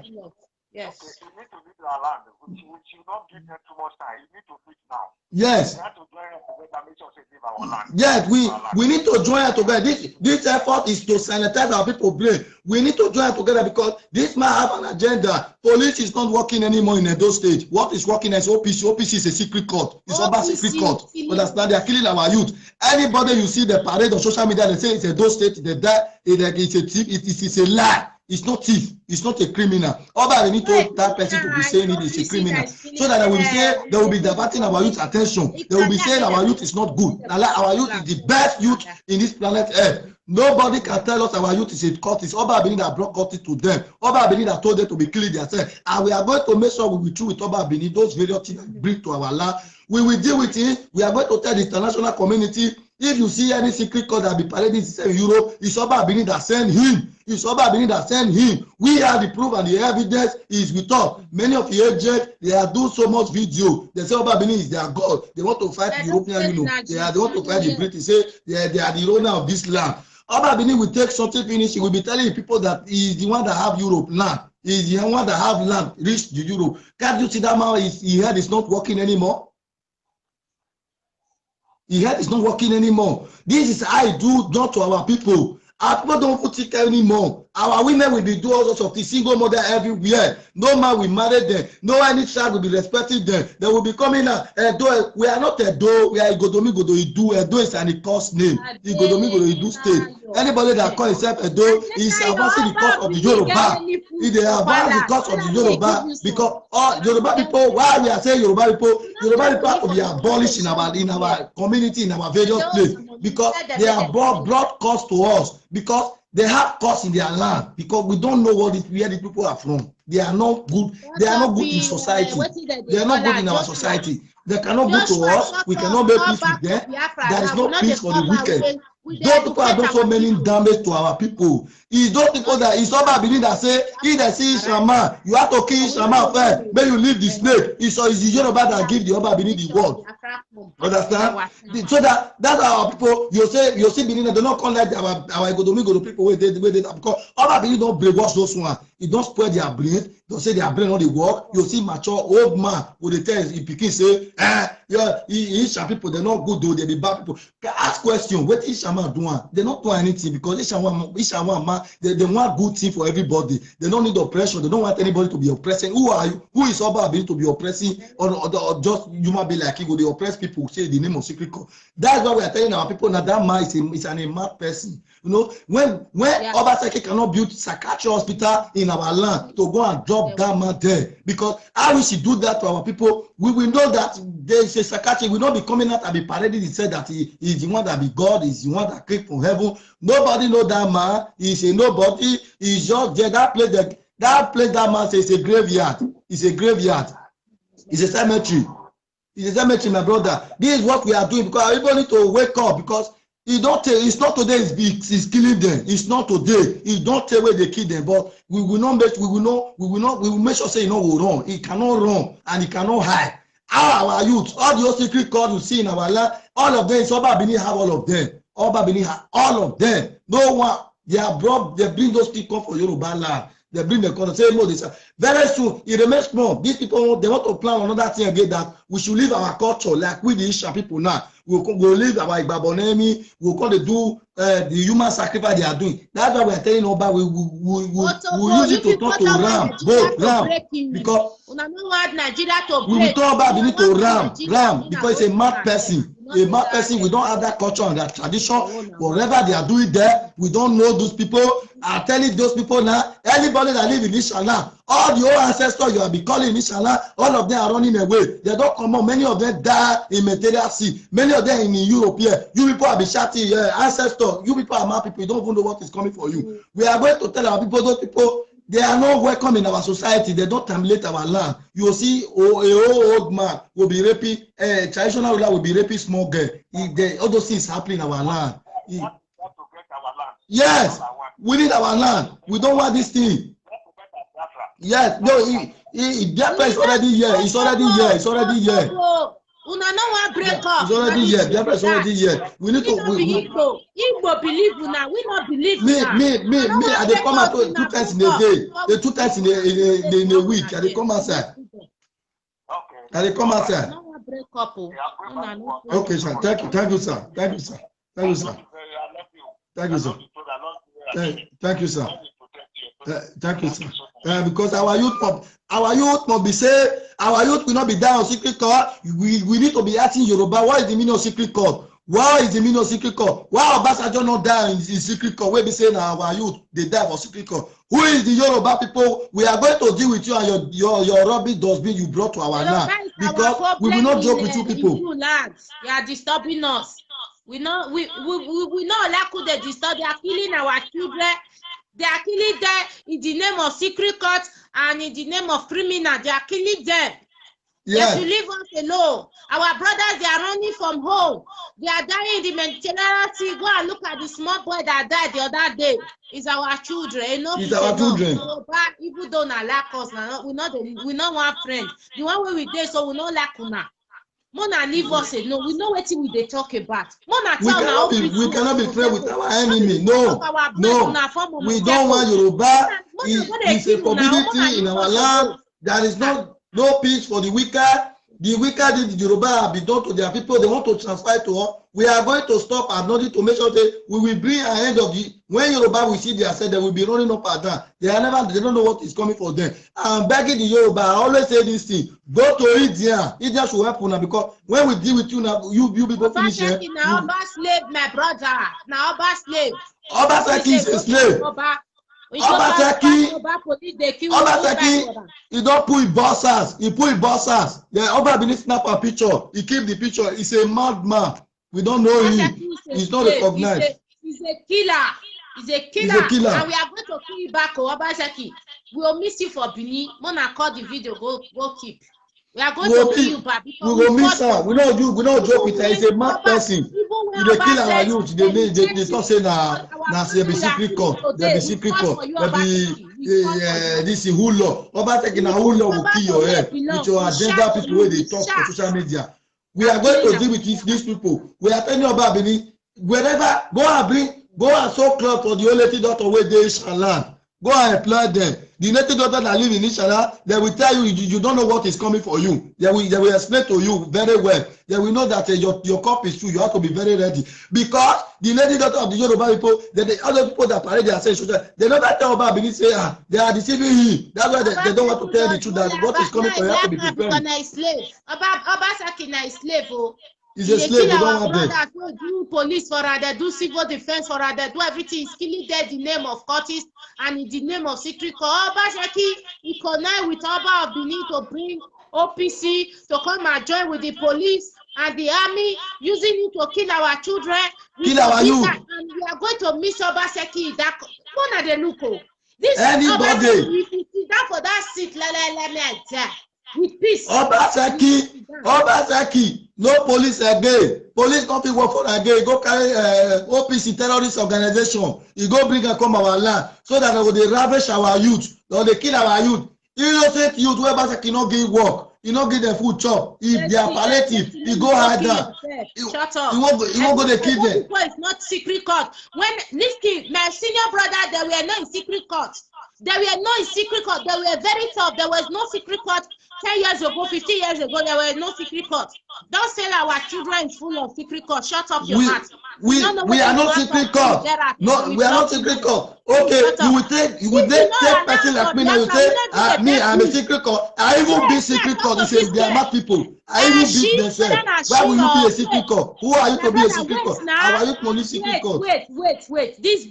Yes. Okay, you need to leave your land. You should not give them too much time. You need to quit now. Yes. You have to join us together, make sure they leave our land. Yes, we need to join us together. This effort is to sanitize our people brain. We need to join us together because this man have an agenda. Police is not working anymore in Edo State. What is working as OPC? OPC is a secret court. It's Oba secret court. Understand? They are killing our youth. Anybody you see the parade on social media, they say it's Edo State. They die. It's a thief. It is a lie. It's not thief. It's not a criminal. Oba they need to that person to be saying it is a criminal, so that they will say they will be diverting our youth attention. They will be saying our youth is not good. Our youth is the best youth in this planet Earth. Nobody can tell us our youth is a cultist. Oba Bini that brought cultist to them. Oba Bini that told them to be killing themselves. And we are going to make sure we will true with Oba Bini those various things that bring to our land. We will deal with it. We are going to tell the international community. If you see any secret code that be parading in Europe, it's Oba Bini that send him. It's Oba Bini that send him. We have the proof and the evidence is with us. Many of the agents, they are doing so much video. They say Oba Bini is their God. They want to fight the European Union. They want to fight the British. Say they are the owner of this land. Oba Bini will take something finish. He will be telling people that he is the one that have Europe land. is the one that have land reach the Europe. Can't you see that man? His head is not working anymore. His head is not working anymore. This is how I do not to our people. Our people don't put it anymore. Our women will be doing all sorts of things, single mother everywhere. No man will marry them. No any child will be respecting them. They will be coming out. Edo, we are not Edo. We are Igodomi Godo Idu. Edo is an Ikos name. Igodomi Godo Idu state. Anybody that calls himself Edo is advancing the cause of the Yoruba. If they advance the cause of the Yoruba, because all Yoruba people, why we are saying Yoruba people have to be abolished in our community, in our various places, because they are brought cause to us, because they have cause in their land, because we don't know where the people are from. They are not good. They are not good in society. They are not good in our society. They cannot go to us. We cannot make peace with them. There is no peace for the wicked. Those people have done so many damage to our people. It's those people that it's all believe that say, if they see Ishama, you have to kill Ishama first. Then you leave the snake. It's the Yoruba that give the Oba beneath the word. Understand? So that's our people. You see Benin, they don't call like our Igodomi Godo people where they because Oba Benin don't brainwash those ones. It don't spoil their brain. Don't say their brain on the work. You see mature old man who they tell his pikin say, Isha people, they're not good though, they be bad people. Ask question, what Ishama doing? They not doing anything because Ishama man, they want good thing for everybody. They don't need oppression. They don't want anybody to be oppressing. Who are you? Who is Oba Benin to be oppressing or just human being like you go? They oppress people, say the name of secret code. That's why we are telling our people now that man is an mad person. You know, when Obaseki cannot build psychiatry hospital in our land to go and drop that man there, because how we should do that to our people, we will know that there is a psychiatry will not be coming out and be paraded and said that he is the one that be God, is the one that came from heaven. Nobody know that man. He's a nobody. He's just there. That place that man says is a graveyard. It's a graveyard. It's a cemetery. It's a cemetery, my brother. This is what we are doing because people need to wake up because it's not today is killing them. It's not today. It's not today where they kill them. But we will make sure say it will run. It cannot run and it cannot hide. Our youth, all the secret codes you see in our land, all of them, Oba Benin have all of them. Oba Benin have all of them. No one, they bring those people for Yoruba land. They bring the corner, say no, this very soon it remains small. These people they want to plan another thing again that we should leave our culture like we the Isha people now. We'll leave our Igbabonemi, we'll come to do the human sacrifice they are doing. That's why we are telling Oba we use it to talk to ram, because we will talk about we need to ram because it's a mad person. A mad person, we don't have that culture and that tradition. Whatever they are doing there, we don't know those people. I'm telling those people now, anybody that live in Ishala, all the old ancestors you have been calling Ishala, all of them are running away. They don't come on. Many of them die in material sea. Many of them in Europe here. You people have been shouting, ancestors. You people are mad people. You don't even know what is coming for you. We are going to tell our people, those people, they are not welcome in our society. They don't terminate our land. You will see a old man will be raping, traditional ruler will be raping small girl. All those things happening in our land. Yes, we need our land. We don't want this thing. Yes, no, Biafra is already here. It's already here. It's already here. Una no one break up. It's already here. Biafra is already here. We need to. Igbo believe una. We not believe. Me. I dey come out 2 times in a day. The 2 times in a week. I dey come outside. I dey come outside. No one break up. Okay, sir. Thank you, sir. Thank you, sir. Thank you, sir. Thank you, sir. Thank you, sir. Thank you, sir. Because our youth must be saved. Our youth will not be down on secret code. We need to be asking Yoruba, what is the meaning of secret code? Why is the meaning of secret code? Why Obasanjo not die in secret code? We be saying our youth they die for secret code. Who is the Yoruba people? We are going to deal with you and your rubbish dustbin you brought to our land, because we will not joke with you people. They are disturbing us. We know like who they disturb. They are killing our children. They are killing them in the name of secret court and in the name of criminal. They are killing them. Yes. They should leave us alone. Our brothers, they are running from home. They are dying in the Mediterranean Sea. Go and look at the small boy that died the other day. It's our children. It's our children. People don't like us. We not one friend. The one way we did, so we not like una. Mona leave us alone. We know what we talk about. Mona we cannot be friends with our enemy. No. We don't want Yoruba. is a forbidden in our land. There is no peace for the wicked. The wicked in the Yoruba have been done to their people. They want to transfer to us. We are going to stop acknowledging to make sure that we will bring an end of the. When Yoruba will see their side, they will be running up and down. They don't know what is coming for them. I'm begging the Yoruba. I always say this thing. Go to India. India should help now, because when we deal with you now, you people finish here. Now Oba slave, my brother. Now Oba slave. Obaseki is a slave. Obaseki, he don't put bosses. He put bosses. The Oba Benin snap a picture. He keep the picture. He's a madman. We don't know him. He's not recognized. He's a killer. He's a killer. And we are going to kill you back, Obaseki. We will miss you for Benin. Mona call the video. Go keep. We are going to kill you back. We will miss her. We don't joke with her. He's a mad person. They kill our youth. They talk say na say be secret court. There be secret court. There be this who law. Obaseki na who law will kill your head with your agenda people where they talk for social media. We are going to deal with these people. We are telling you about Benin. Wherever, go and sew cloth for the old lady daughter where they shall land. Go and employ them. The native daughter that live in Ishala, they will tell you you don't know what is coming for you. They will explain to you very well. They will know that your cup is true. You have to be very ready. Because the native daughter of the Yoruba people, the other people that parade their saying, they never tell about Benin say, they are deceiving him. That's why they don't want to tell the truth that what is coming for you have to be prepared. Obaseki na slave. He's a slave. They don't want them. They do police for her, they do civil defense for her, they do everything. He's killing them in the name of Curtis and in the name of secret court. Obaseki, he connect with Oba of Benin to bring OPC to come and join with the police and the army, using it to kill our children. Kill our youth. And we are going to miss Obaseki. That one of the local. This anybody. If you sit down for that seat, let me with peace. Obaseki, no police again. Police don't work for again. Go carry OPC terrorist organization. You go bring and come our land so that they ravish our youth, or they kill our youth. Innocent youth where Obaseki no give work, he no give them food chop. If they are palliative, he go hide down. Shut up. He won't go to kill them. It's not secret court. When Niski, my senior brother, they were not in secret court. They were not in secret court. They were very tough. There was no secret court 10 years ago, 15 years ago. There was no secret court. Don't say our children is full of secret court. Shut up your mouth. We are not secret court. No, we are not secret court. Okay, you will take person like me now. You say, me, I'm a secret court. I even be secret court. You say they are mad people. I even beat themselves. Why will you be a secret court? Who are you to be a secret court? How are you to be a secret court? Wait. This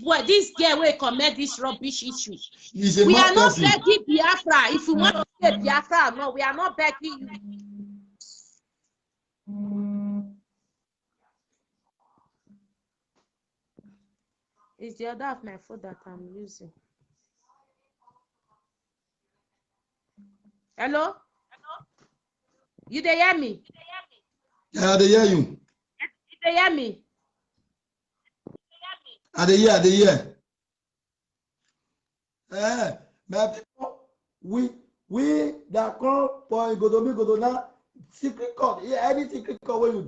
girl will commit this rubbish issue. We are not begging Biafra. If you want to say Biafra, no, we are not begging you. It's the other of my phone that I'm using. Hello? You dey hear me? Yeah, they hear you. You dey hear me? They hear. My people, we that come for Godona secret court. Any secret court where you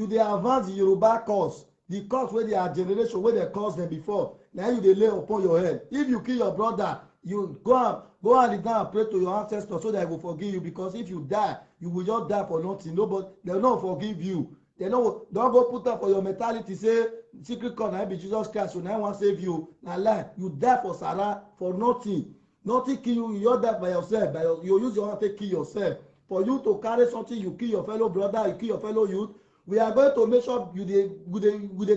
dey advance the Yoruba cause. The cause where they are generation where they caused them before. Now you they lay upon your head. If you kill your brother, you go and down and pray to your ancestors so that they will forgive you. Because if you die, you will just die for nothing. Nobody, they will not forgive you. They don't go put up for your mentality. Say secret court now be Jesus Christ. So now I want to save you. Now lie, you die for Sarah for nothing. Nothing kill you. You just die by yourself. You use your hand to kill yourself. For you to carry something, you kill your fellow brother, you kill your fellow youth. We are going to make sure you they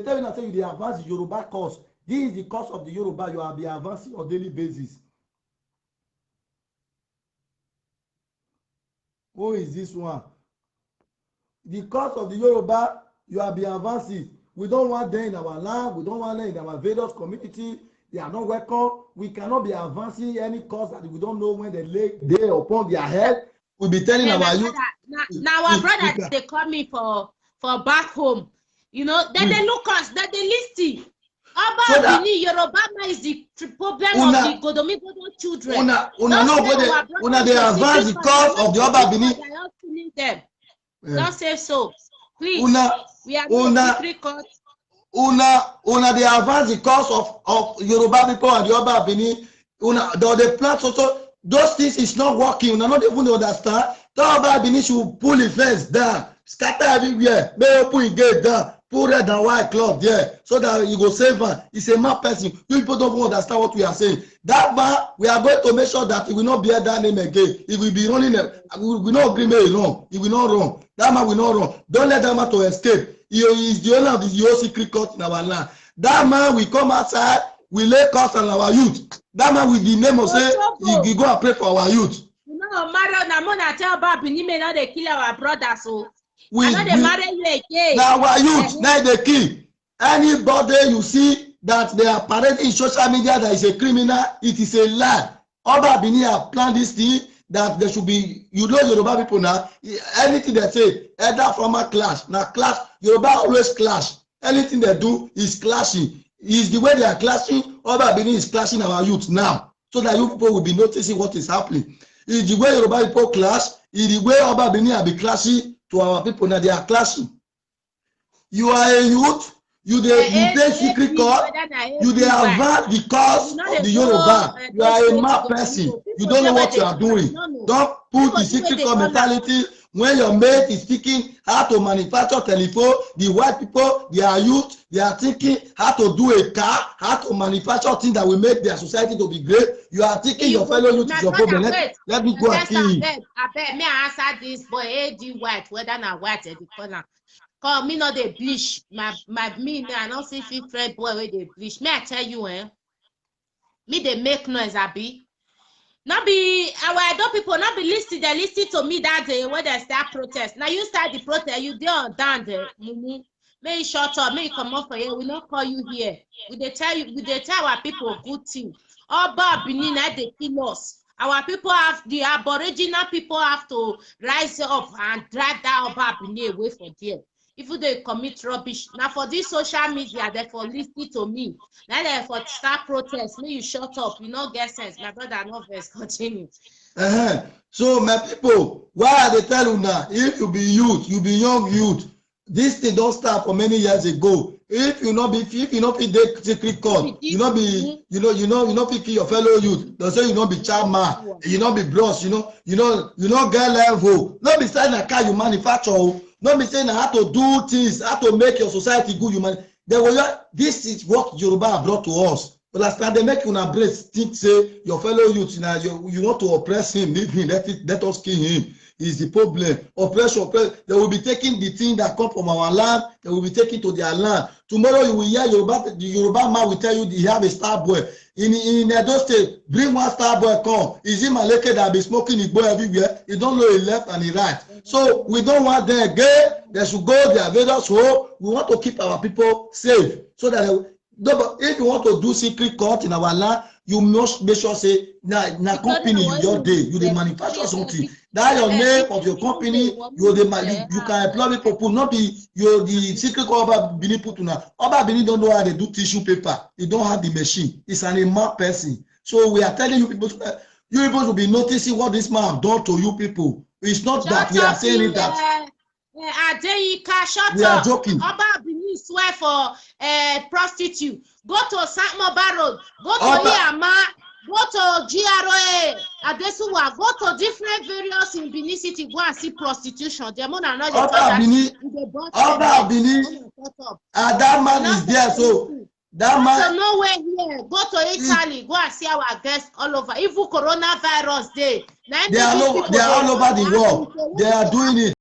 tell you that you they advance the Yoruba cause. This is the cause of the Yoruba you are be advancing on daily basis. Who is this one? The cause of the Yoruba you are be advancing. We don't want them in our land. We don't want them in our various community. They are not welcome. We cannot be advancing any cause that we don't know when they lay there upon their head. We'll be telling our youth. Now our brothers they call me for back home, you know, then they look us, that they listen. About Benin, Yoruba is the problem of the Godomi children. Una they advance the cause of the Oba Benin. Don't say so, please. We are not secret court. Una they advance the cause of Yoruba people and the Oba Benin. The plans also, those things is not working. Una not even understand. Toba Benin should pull the fence down, scatter everywhere, may open the gate down, put red and white cloth there, so that you go save man. He's a mad person. You people don't even understand what we are saying. That man, we are going to make sure that he will not bear that name again. He will be running. We will not agree may wrong. He will not run. That man will not run. Don't let that man to escape. He is the owner of the Yo secret court in our land. That man will come outside, we lay curse on our youth. That man with the name of say, he go and pray for our youth. No, Mario, Namona tell Babi, you may not kill our brother, so we not marry you again. Now our youth, now the key. Anybody you see that they are parading in social media that is a criminal, it is a lie. Oba Bini have planned this thing that there should be, you know, Yoruba people now, anything they say, either from a clash, now clash, Yoruba always clash. Anything they do is clashing. Is the way they are clashing, Oba Bini is clashing our youth now, so that you people will be noticing what is happening. Is the way Yoruba people clash, is the way Oba Bini have been clashing to our people now, they are clashing. You are a youth, you dey secret court, you dey avert the cause of the Yoruba. You are a mad person. You don't know what you are doing. Don't put the secret court mentality when your mate is speaking how to manufacture telephone. The white people, they are youth, they are thinking how to do a car, how to manufacture things that will make their society to be great. You are thinking your fellow youth is your problem. Let me go and kill him. I bet me answer this boy, AD white, whether na white at the corner. Cause me not they bleach. My me I not see fit friend boy where they bleach. May I tell you, me they make noise, Abi. Not be our adult people, not be listening. They listen to me that day when they start protest. Now you start the protest, you there down there. May you shut up, may you come up for here. We not call you here. We they tell our people good thing. All Bob Benin they kill us. Our people have, the Aboriginal people have to rise up and drive that Bob Benin away from there. If they commit rubbish, now for this social media, therefore listen to me. Now therefore start protest. May you shut up. You not get sense. My brother, no verse continue. So my people, why are they tell you now? If you be youth, you be young youth. This thing don't start for many years ago. If you not be the secret court, you not be you not pick your fellow youth. They say you not be chairman, you not be boss, you not get level. Not be saying a car you manufacture. Not be saying how to do things, how to make your society good. This is what Yoruba brought to us. But last time they make you embrace, think say your fellow youth now you want to oppress him, leave him, let us kill him. Is the problem. Oppression. They will be taking the thing that come from our land. They will be taking to their land. Tomorrow you will hear the Yoruba man will tell you he have a star boy. In Edo State, bring one star boy come. Is him Maleke that be smoking his boy everywhere? He don't know he left and he right. So we don't want them again. They should go their various home. We want to keep our people safe. So that if you want to do secret court in our land, you must make sure say na company your day you dey manufacture something. That your name of your company, you can employ people, not be the secret Oba Bini put now. Oba Bini don't know how they do tissue paper. He don't have the machine. It's an immense person. So we are telling you people will be noticing what this man have done to you people. It's not that we are saying it that we are joking. Oba Bini swear for prostitute. Go to Saint-Moba Road. Go to Yama. Go to GRA, Adesuwa, go to different various in Benin City, go and see prostitution. The money are not Oba Bini, that man is there, so that man. So nowhere here. Go to Italy, go and see our guests all over. Even coronavirus day. They are all over the world. They are doing it.